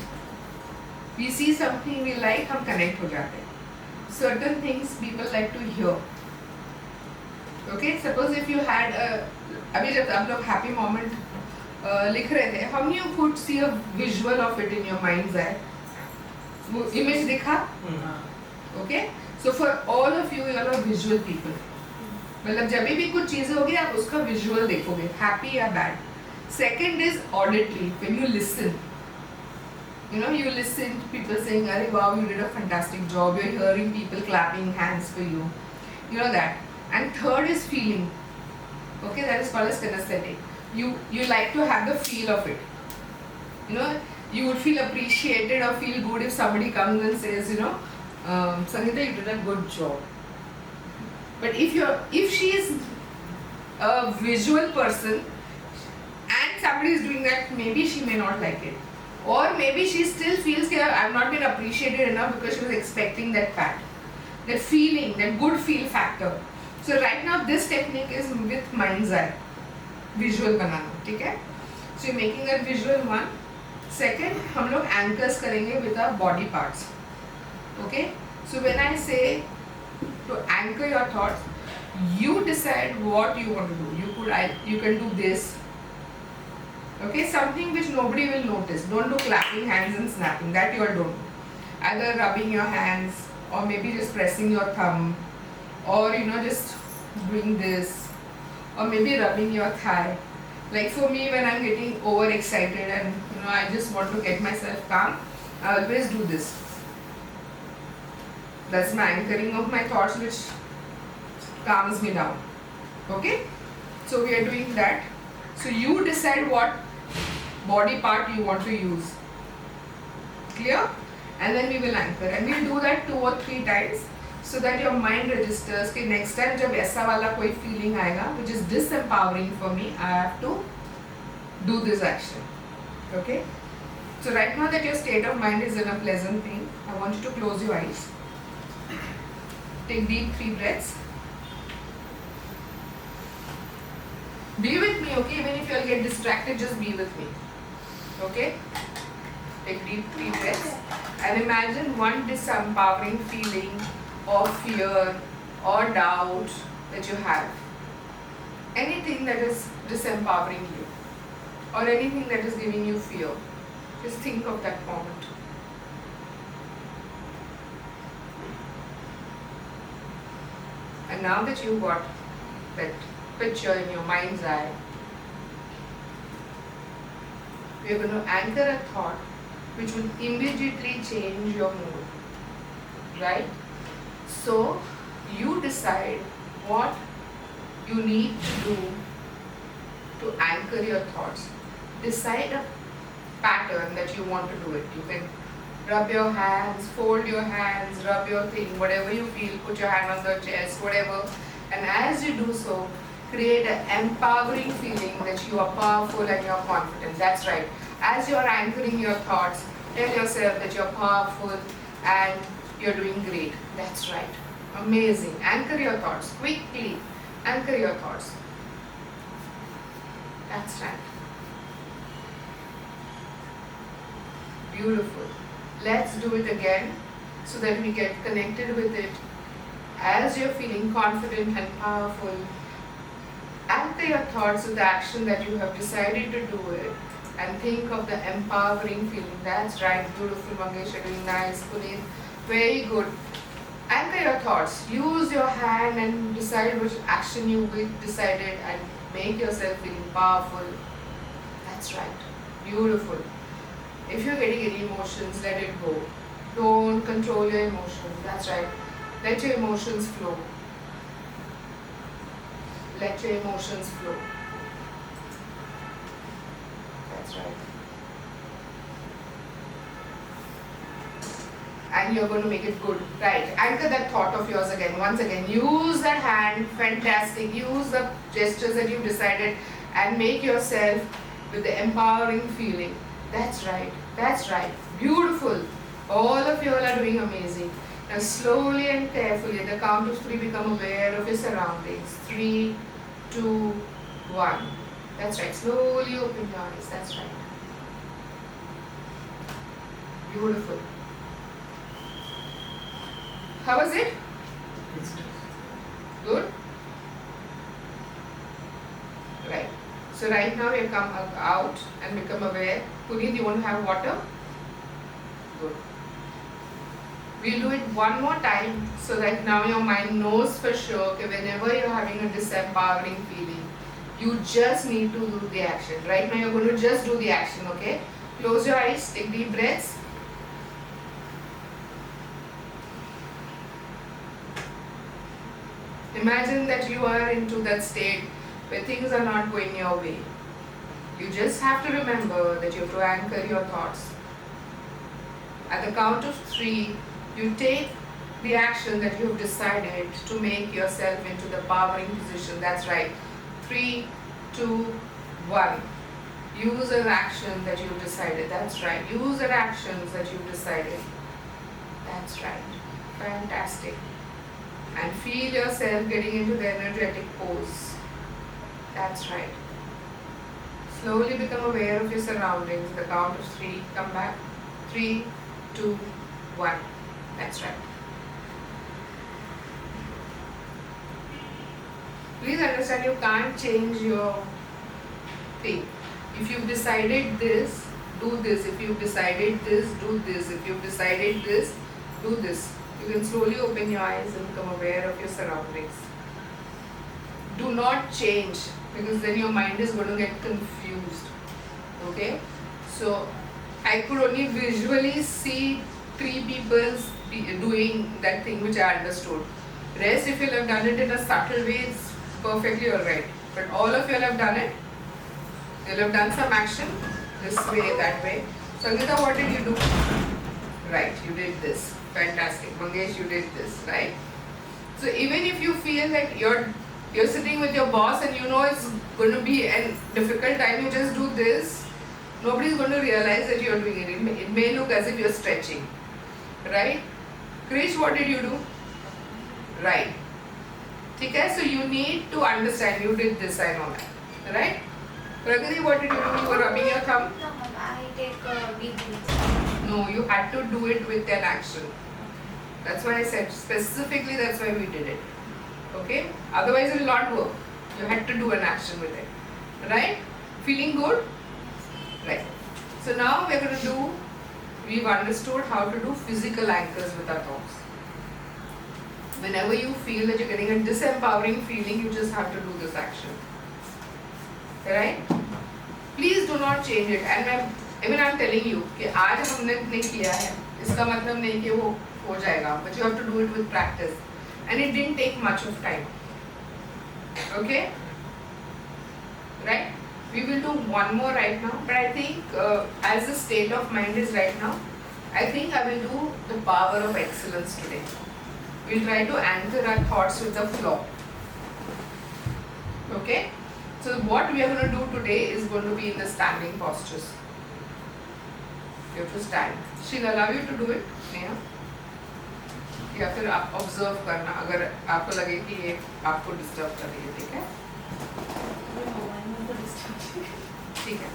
We see something we like, हम connect हो जाते हैं. Certain things people like to hear. Okay? Suppose if you had अभी जब आप लोग happy moment लिख रहे थे, how you could see a visual of it in your mind's eye. वो image दिखा? Okay? So for all of you, you are a visual people. मतलब जब भी कुछ चीज़ें होगी आप उसका visual देखोगे, happy या bad. Second is auditory, when you listen. You listen to people saying, "Arey wow, you did a fantastic job." You're hearing people clapping hands for you. You know that. And third is feeling. Okay, that is called as kinesthetic. You like to have the feel of it. You would feel appreciated or feel good if somebody comes and says, Sangeeta, you did a good job. But if she is a visual person and somebody is doing that, maybe she may not like it. Or maybe she still feels that I have not been appreciated enough because she was expecting that pat. That feeling, that good feel factor. So right now this technique is with mind's eye. Visual बनाना, ठीक है? So you're making that visual one. Second, हम लोग anchors करेंगे with our body parts. Okay? So when I say to anchor your thoughts, you decide what you want to do. You can do this. Okay? Something which nobody will notice. Don't do clapping hands and snapping. That you all don't do. Either rubbing your hands or maybe just pressing your thumb or just doing this or maybe rubbing your thigh. Like for me, when I'm getting overexcited and I just want to get myself calm, I always do this. That's my anchoring of my thoughts, which calms me down. Okay? So we are doing that. So you decide what body part you want to use. Clear? And then we will anchor. And we'll do that 2 or 3 times so that your mind registers कि next time जब ऐसा वाला कोई feeling आएगा which is disempowering for me, I have to do this action. Okay? So right now that your state of mind is in a pleasant thing, I want you to close your eyes. Take deep 3 breaths. Be with me, okay? Even if you'll get distracted, just be with me. Okay? Take deep 3 breaths and imagine one disempowering feeling or fear or doubt that you have. Anything that is disempowering you or anything that is giving you fear. Just think of that moment. And now that you got that picture in your mind's eye, we are going to anchor a thought which will immediately change your mood. Right? So, you decide what you need to do to anchor your thoughts. Decide a pattern that you want to do it. You can rub your hands, fold your hands, rub your thing, whatever you feel, put your hand on the chest, whatever. And as you do so, create an empowering feeling that you are powerful and you are confident. That's right. As you are anchoring your thoughts, tell yourself that you are powerful and you're doing great. That's right. Amazing. Anchor your thoughts quickly. Anchor your thoughts. That's right. Beautiful. Let's do it again so that we get connected with it. As you're feeling confident and powerful, anchor your thoughts with the action that you have decided to do it and think of the empowering feeling. That's right. Beautiful, Mangesh. You're doing nice. Puneet. Very good. Anchor your thoughts. Use your hand and decide which action you decided and make yourself feeling powerful. That's right. Beautiful. If you're getting any emotions, let it go. Don't control your emotions. That's right. Let your emotions flow. Let your emotions flow. That's right. and you're going to make it good. Right. Anchor that thought of yours again. Once again, use that hand. Fantastic. Use the gestures that you've decided and make yourself with the empowering feeling. That's right. That's right. Beautiful. All of you all are doing amazing. Now slowly and carefully, at the count of 3, become aware of your surroundings. 3, 2, 1. That's right. Slowly open your eyes. That's right. Beautiful. How was it? Good? Right. So right now you come out and become aware. Puneet, you want to have water? Good. We'll do it one more time so that now your mind knows for sure that whenever you're having a disempowering feeling, you just need to do the action. Right now you're going to just do the action, okay? Close your eyes, take deep breaths. Imagine that you are into that state where things are not going your way. You just have to remember that you have to anchor your thoughts. At the count of 3, you take the action that you have decided to make yourself into the powering position. That's right. 3, 2, 1. Use an action that you've decided. That's right. Use an actions that you've decided. That's right. Fantastic. And feel yourself getting into the energetic pose. That's right. Slowly become aware of your surroundings. The count of 3, come back. 3, 2, 1. That's right. Please understand, you can't change your thing. If you've decided this, do this. If you've decided this, do this. If you've decided this, do this. You can slowly open your eyes and become aware of your surroundings. Do not change, because then your mind is going to get confused. Okay? So, I could only visually see 3 people doing that thing which I understood. Rest, if you'll have done it in a subtle way, it's perfectly alright. But all of you will have done it. You'll have done some action, this way, that way. Sangeeta, what did you do? Right, you did this. Fantastic. Mangesh, you did this, right? So even if you feel that you're sitting with your boss and you know it's going to be a difficult time, you just do this. Nobody's going to realize that you're doing it. It may look as if you're stretching, right? Krish, what did you do? Right. Okay, so you need to understand you did this, I know that, right? Pragati, what did you do? You were rubbing your thumb? No, ma'am, I take deep breaths. No, you had to do it with an action. That's why I said specifically that's why we did it. Okay? Otherwise it will not work. You had to do an action with it. Right? Feeling good? Right. So now we're going to do, we've understood how to do physical anchors with our thoughts. Whenever you feel that you're getting a disempowering feeling, you just have to do this action. Right? Please do not change it. And I'm telling you कि आज हमने नहीं किया है, इसका मतलब नहीं कि वो हो जाएगा. But you have to do it with practice. And it didn't take much of time. Okay? Right? We will do one more right now. But I think as the state of mind is right now, I think I will do the power of excellence today. We'll try to anchor our thoughts with the flow. Okay? So what we are going to do today is going to be in the standing postures. You have to stand. She'll allow you to do it. Neha? या फिर आप observe करना अगर आपको लगे कि ये आपको डिस्टर्ब कर रही है, ठीक है? ठीक है.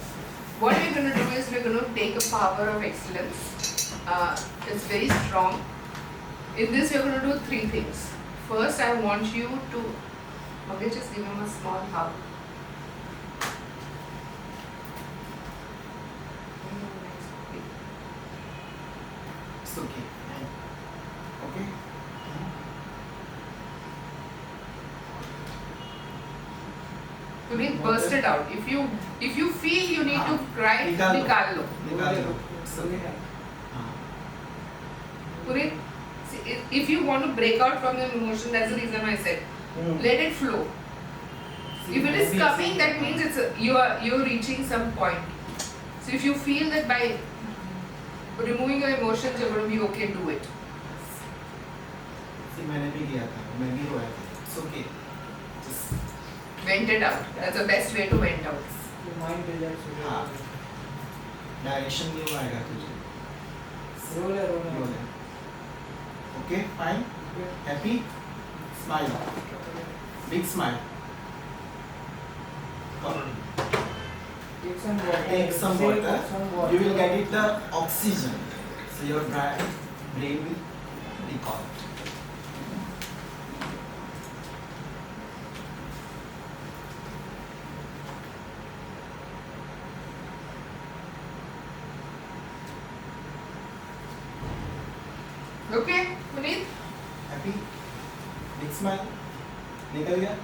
What we're going to do is we're going to take a power of excellence. It's very strong. In this we're going to do 3 things. First, I want you to, okay, just give him a small hug. It's okay. Okay. You need burst it out. If you feel you need to cry, निकाल लो. It's okay. Purit, see, if you want to break out from the emotion, that's the reason I said, let it flow. If it is coming, that means you're reaching some point. So if you feel that by removing your emotions, you're going to be okay, do it. फिर मैंने भी किया था, मैं भी रोया था. It's okay. Just Vent it out. That's the best way to vent out. Your mind relax. हाँ. डायरेक्शन नहीं आएगा तुझे. Roller. Okay, fine. Happy? Smile. Big smile. Come on. Take some water. Take some Take water. some water. You will get it the oxygen. So your brain will recall. Okay, Puneet? Happy? Big smile. निकल गया?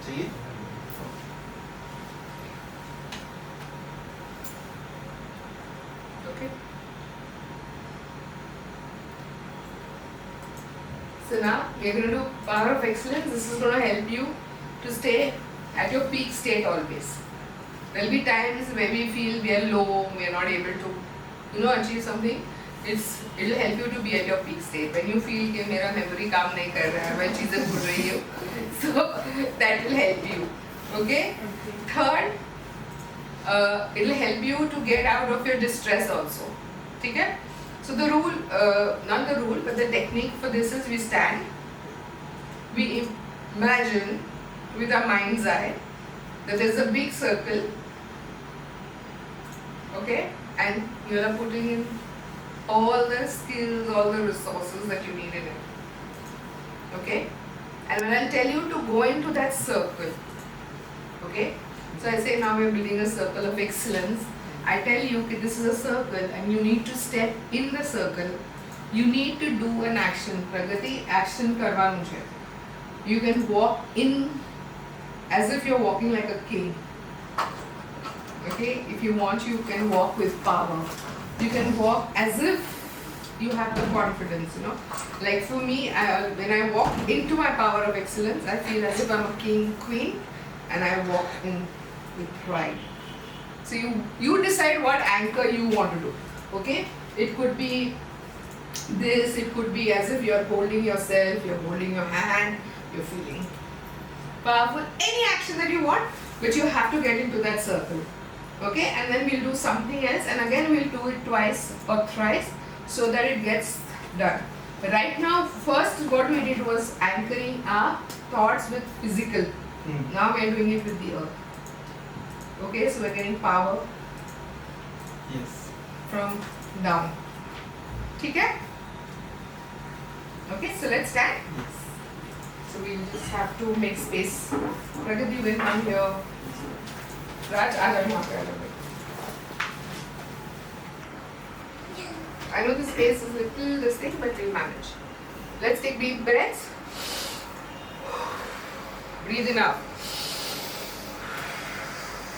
चाहिए? Okay. So now we're going to do power of excellence. This is going to help you to stay at your peak state always. There'll be times where we feel we are low, we are not able to, achieve something. It'll help you to be at your peak state. When you feel कि मेरा memory काम नहीं कर रहा है, मैं चीजें भूल रही हूँ, so that will help you. Okay. Third, it'll help you to get out of your distress also. ठीक है? So the rule, not the rule, but the technique for this is we stand, we imagine with our mind's eye that there's a big circle, okay, and you are putting in all the skills, all the resources that you need in it, okay, and when I'll tell you to go into that circle, okay, so I say now we're building a circle of excellence. I tell you that this is a circle and you need to step in the circle. You need to do an action. Pragati, action karwa mujhe. You can walk in as if you're walking like a king. Okay, if you want, you can walk with power. You can walk as if you have the confidence, Like for me, when I walk into my power of excellence, I feel as if I'm a king, queen, and I walk in with pride. So you decide what anchor you want to do. Okay? It could be this, it could be as if you're holding yourself, you're holding your hand, you're feeling powerful. Any action that you want, but you have to get into that circle. Okay? And then we'll do something else, and again we'll do it twice or thrice so that it gets done. But right now, first what we did was anchoring our thoughts with physical. Now we're doing it with the earth. Okay, so we're getting power Yes. from down. Okay? Okay, so let's stand. Yes. So we'll just have to make space. Pragati, you will come here. Raj, aa jao yahan pe. I know the space is little this thing, but we'll manage. Let's take deep breaths. Breathe in out.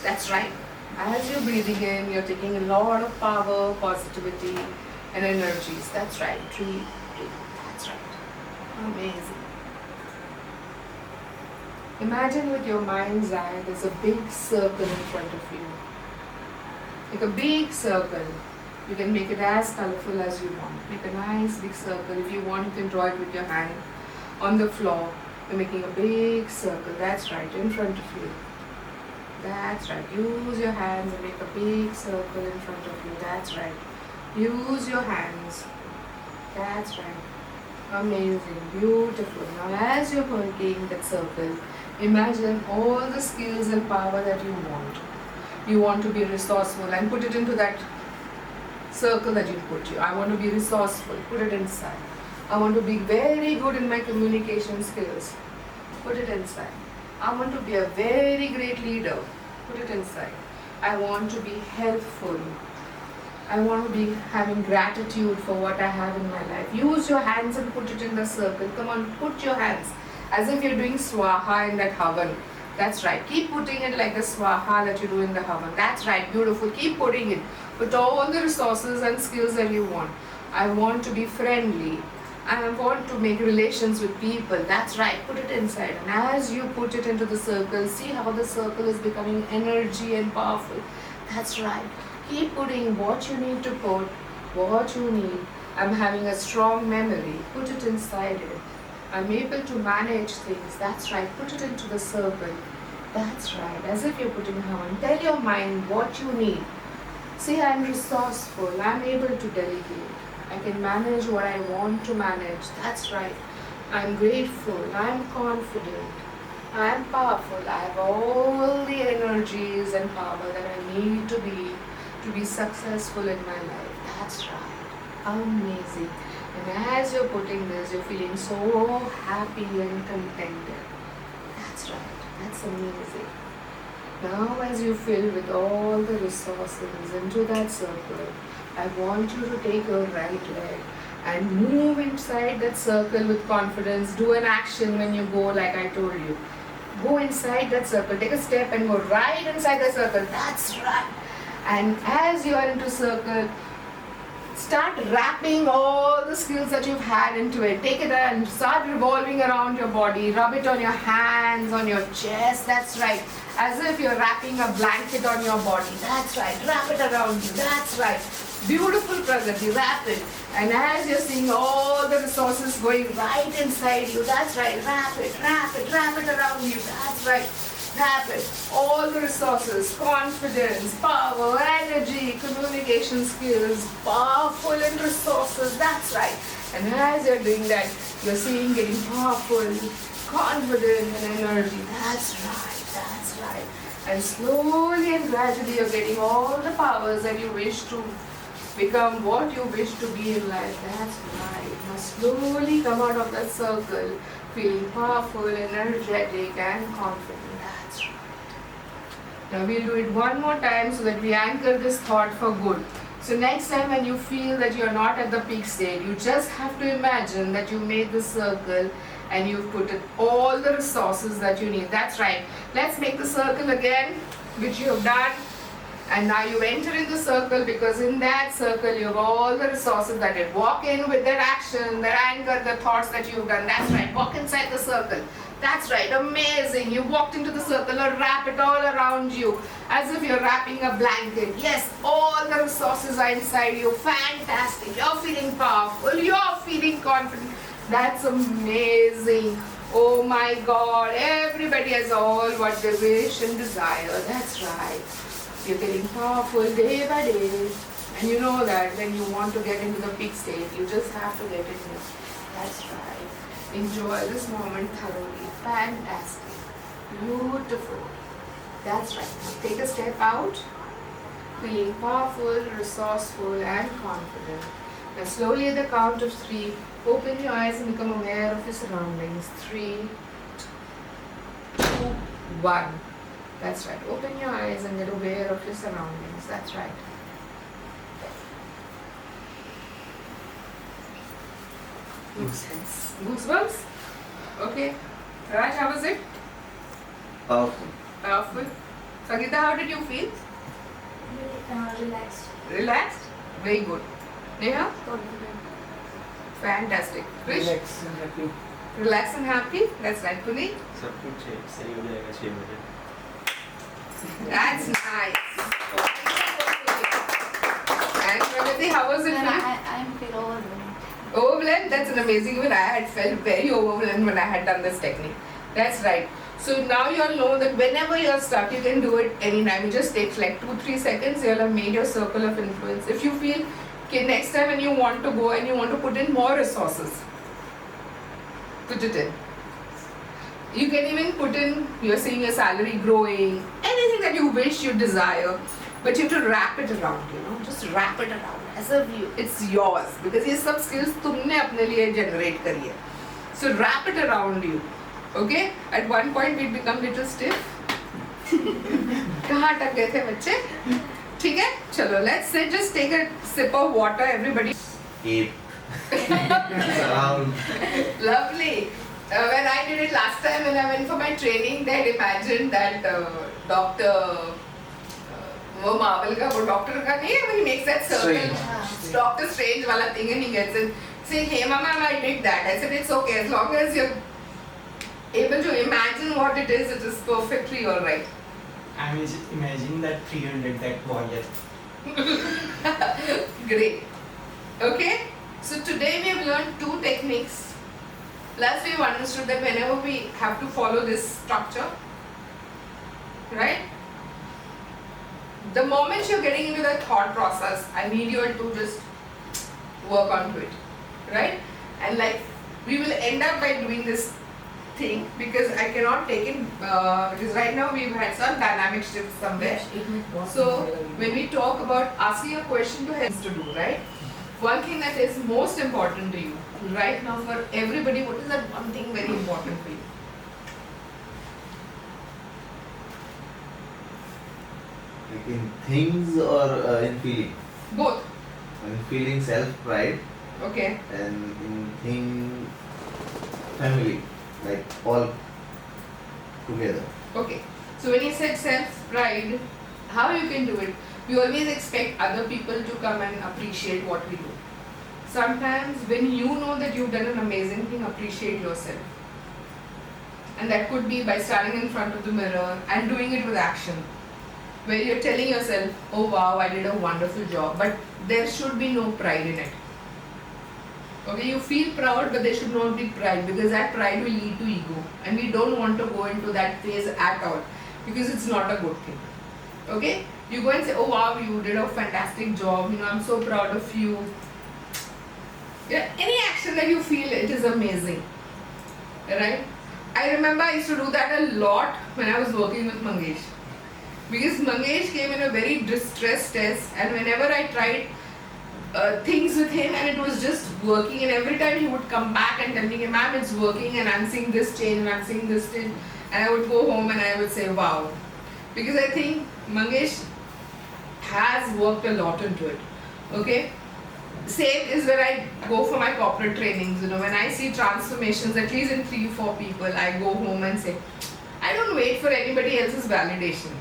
That's right. As you're breathing in, you're taking a lot of power, positivity, and energies. That's right. Breathe. That's right. Amazing. Imagine with your mind's eye, there's a big circle in front of you. Like a big circle. You can make it as colorful as you want. Make a nice big circle. If you want, you can draw it with your hand on the floor. You're making a big circle. That's right. In front of you. That's right. Use your hands and make a big circle in front of you. That's right. Use your hands. That's right. Amazing. Beautiful. Now as you're working that circle, imagine all the skills and power that you want. You want to be resourceful and put it into that circle that you put you. I want to be resourceful. Put it inside. I want to be very good in my communication skills. Put it inside. I want to be a very great leader. Put it inside. I want to be helpful. I want to be having gratitude for what I have in my life. Use your hands and put it in the circle. Come on, put your hands as if you're doing swaha in that havan. That's right. Keep putting it like the swaha that you do in the havan. That's right. Beautiful. Keep putting it. Put all the resources and skills that you want. I want to be friendly. I want to make relations with people. That's right. Put it inside. And as you put it into the circle, see how the circle is becoming energy and powerful. That's right. Keep putting what you need to put what you need. I'm having a strong memory, put it inside it. I'm able to manage things, that's right, put it into the circle. That's right, as if you're putting on. Tell your mind what you need. See, I'm resourceful, I'm able to delegate. I can manage what I want to manage. That's right. I'm grateful, I'm confident, I'm powerful. I have all the energies and power that I need to be successful in my life. That's right. Amazing. And as you're putting this, you're feeling so happy and contented. That's right. That's amazing. Now as you fill with all the resources into that circle, I want you to take your right leg and move inside that circle with confidence. Do an action when you go like I told you. Go inside that circle, take a step and go right inside the circle. That's right. And as you are into circle, start wrapping all the skills that you've had into it. Take it and start revolving around your body. Rub it on your hands, on your chest. That's right. As if you're wrapping a blanket on your body. That's right. Wrap it around you. That's right. Beautiful Pragati. Wrap it. And as you're seeing all the resources going right inside you. That's right. Wrap it. Wrap it. Wrap it around you. That's right. Wrap it. All the resources, confidence, power, energy, communication skills, powerful and resources. That's right. And as you're doing that, you're seeing getting powerful, confident and energy. That's right. That's right. And slowly and gradually you're getting all the powers that you wish to become, what you wish to be in life. That's right. Now slowly come out of that circle, feeling powerful, energetic and confident. That's right. Now we'll do it one more time so that we anchor this thought for good. So next time when you feel that you're not at the peak state, you just have to imagine that you made the circle and you've put in all the resources that you need. That's right. Let's make the circle again, which you have done. And now you enter in the circle, because in that circle you have all the resources that you walk in with that action, that anger, the thoughts that you've done. That's right. Walk inside the circle. That's right. Amazing. You walked into the circle and wrap it all around you as if you're wrapping a blanket. Yes, all the resources are inside you. Fantastic. You're feeling powerful. You're feeling confident. That's amazing. Oh my God. Everybody has all what they wish and desire. That's right. You're getting powerful day by day. And you know that when you want to get into the peak state, you just have to get in here. That's right. Enjoy this moment thoroughly. Fantastic. Beautiful. That's right. Now take a step out. Feeling powerful, resourceful and confident. Now slowly at the count of 3, open your eyes and become aware of your surroundings. 3, 2, 1. That's right. Open your eyes and get aware of your surroundings. That's right. Goosebumps? Okay. Raj, how was it? Powerful. Powerful. Sangeeta, how did you feel? Relaxed. Relaxed? Very good. Neha? Confident. Fantastic. Krish? Relax and happy. Relaxed and happy? That's right. Puneet? सब कुछ सही हो जाएगा 6 बजे. That's nice. And Pragati, how was it? And for you? I'm feel overwhelmed. Overwhelmed? That's an amazing. Even I had felt very overwhelmed when I had done this technique. That's right. So now you all know that whenever you're stuck, you can do it anytime. It just takes like 2-3 seconds. You'll have made your circle of influence. If you feel okay, next time when you want to go and you want to put in more resources, put it in. You can even put in, you're seeing your salary growing, anything that you wish, you desire, but you have to wrap it around, just wrap it around as if it's yours, because these sub skills तुमने अपने लिए generate करी है. So wrap it around you, okay? At one point we become little stiff. कहाँ अटक गए थे बच्चे? ठीक है? चलो, let's say just take a sip of water, everybody. Keep. Surround. Lovely. When I did it last time when I went for my training, they had imagined that Dr. वो Marvel का वो doctor का नहीं है, when he makes that circle, Strange. Doctor Strange वाला thing and he gets it. Saying, hey mama, I did that. I said, it's okay, as long as you're able to imagine what it is perfectly alright. I'm imagining that 300, that warrior. Great. Okay? So today we have learned 2 techniques. Plus we have understood that whenever we have to follow this structure, right? The moment you're getting into that thought process, I need you all to just work onto it, right? And like we will end up by doing this thing because I cannot take it because right now we've had some dynamic shifts somewhere. So when we talk about asking a question to help to do, right? One thing that is most important to you right now for everybody, what is that one thing very important for you? Like in things or in feeling? Both. In feeling self-pride Okay. and in thing family, like all together. Okay. So when you said self-pride, how you can do it? We always expect other people to come and appreciate what we do. Sometimes when you know that you've done an amazing thing, appreciate yourself. And that could be by standing in front of the mirror and doing it with action. Where you're telling yourself, oh wow, I did a wonderful job. But there should be no pride in it. Okay, you feel proud, but there should not be pride because that pride will lead to ego. And we don't want to go into that phase at all because it's not a good thing. Okay? You go and say, oh wow, you did a fantastic job, I'm so proud of you. Yeah, any action that you feel, it is amazing. Right? I remember I used to do that a lot when I was working with Mangesh. Because Mangesh came in a very distressed test, and whenever I tried things with him and it was just working, and every time he would come back and tell me, ma'am, it's working and I'm seeing this change and I'm seeing this change, and I would go home and I would say, wow. Because I think Mangesh has worked a lot into it. Okay? Same is when I go for my corporate trainings, when I see transformations, at least in 3-4 people, I go home and say, I don't wait for anybody else's validation.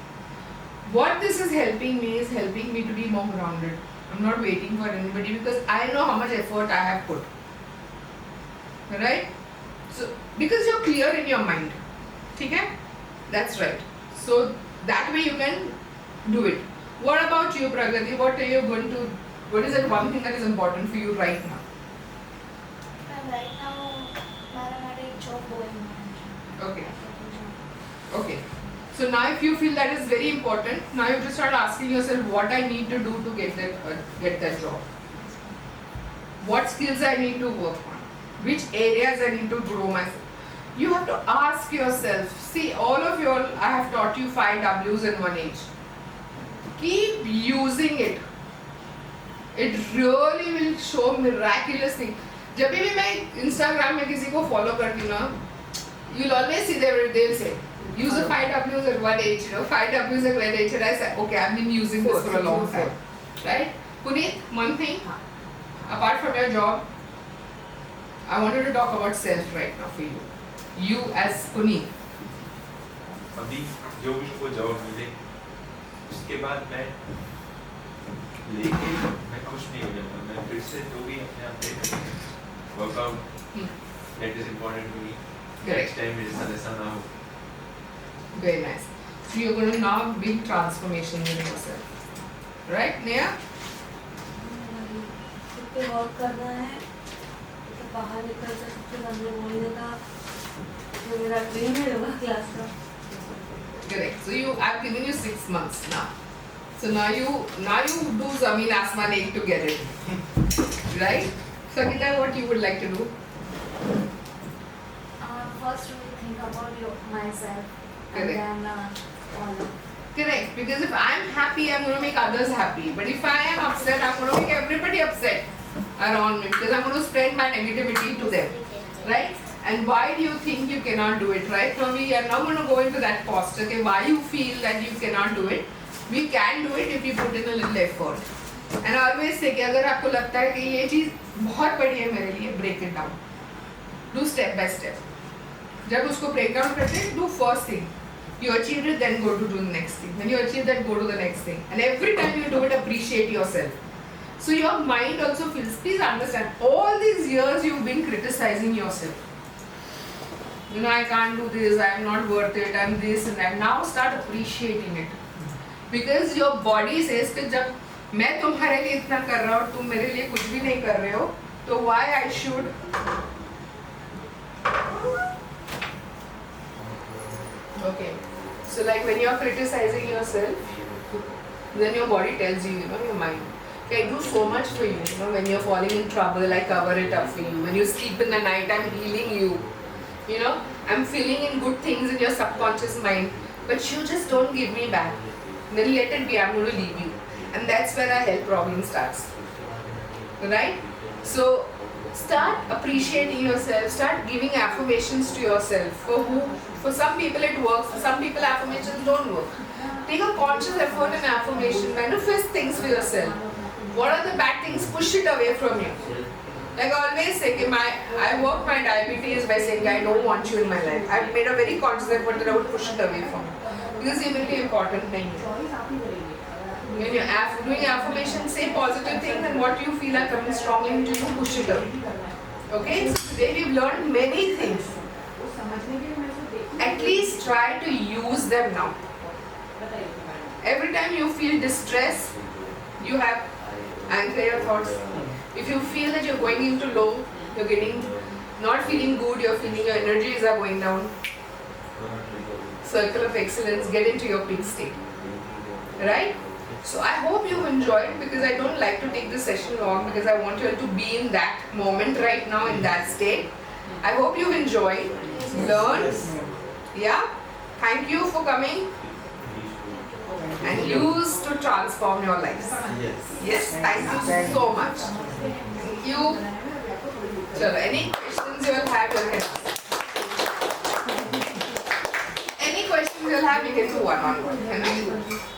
What this is helping me is helping me to be more grounded. I'm not waiting for anybody because I know how much effort I have put. Right? So, because you're clear in your mind. Okay? That's right. So, that way you can do it. What about you, Pragati? What is that one thing that is important for you right now? And right now, mathematics job going on. Okay. Okay. So now if you feel that is very important, now you have to start asking yourself what I need to do to get that job. What skills I need to work on. Which areas I need to grow myself. You have to ask yourself. See, all of you all, I have taught you 5 W's in 1 H. Keep using it. It really will show miraculous thing. जब भी मैं Instagram में किसी को follow करती हूँ ना, you'll always see they'll say, use the 5 W's at 1 H, 5 W's at 1 H, and I say, okay, I've been using this for a long time, right? Puneet, one thing, apart from your job, I wanted to talk about self right now for you. You as Puneet. अभी जो भी को job मिले उसके बाद मैं लेके मैं खुश नहीं हो जाऊंगा मैं फिर से जो भी अपने आप पे work out that is important to me next time मेरे साथ ऐसा ना हो. Very nice. So you're going to now bring transformation in yourself. Right, Neha? खुद पे वर्क करना है तो बाहर निकल कर सबसे बंदे बोलने का जो मेरा ड्रीम है योगा क्लास का. Correct. So I've given you 6 months now. So now you do Zamin Asman Ek to get it. Right? Sangeeta, what you would like to do? First we think about myself. Correct. And then all of. Correct. Because if I'm happy, I'm going to make others happy. But if I am upset, I'm going to make everybody upset around me because I'm going to spread my negativity to them. Right? And why do you think you cannot do it? Right? So we are now going to go into that posture. Okay, why you feel that you cannot do it? We can do it if you put in a little effort. And I always say कि अगर आपको लगता है कि ये चीज़ बहुत बड़ी है मेरे लिए, break it down. Do step by step. जब उसको break down करते हैं, do first thing. You achieved it, then go to do the next thing. When you achieve that, go to the next thing. And every time you do it, appreciate yourself. So your mind also feels, please understand, all these years you've been criticizing yourself. I can't do this, I'm not worth it, I'm this and that. Now start appreciating it. Because your body says that जब मैं तुम्हारे लिए इतना कर रहा हूँ और तुम मेरे लिए कुछ भी नहीं कर रहे हो, तो why I should? Okay, so like when you are criticizing yourself, then your body tells you, your mind, okay, I do so much for you, when you're falling in trouble, I cover it up for you. When you sleep in the night, I'm healing you. I'm filling in good things in your subconscious mind, but you just don't give me back. Then let it be, I'm going to leave you. And that's where our health problem starts. Right? So, start appreciating yourself, start giving affirmations to yourself. For some people it works, for some people affirmations don't work. Take a conscious effort in affirmation, manifest things for yourself. What are the bad things? Push it away from you. Like I always say, I work my diabetes by saying I don't want you in my life. I've made a very conscious effort that I would push it away from you. Because it will be important thing. When you're doing affirmation, say positive things and what you feel are coming strongly into you, push it away. Okay? So today we've learned many things. At least try to use them now. Every time you feel distress, you have anchor your thoughts. If you feel that you're going into low, you're getting not feeling good, you're feeling your energies are going down. Circle of excellence, get into your peak state. Right? So I hope you enjoyed, because I don't like to take this session long because I want you all to be in that moment right now, in that state. I hope you enjoyed, learned. Yeah? Thank you for coming and use to transform your lives. Yes, thank you so much. Thank you. Chalo, any questions you will have, you can ask. Any questions you will have, you can do one-on-one.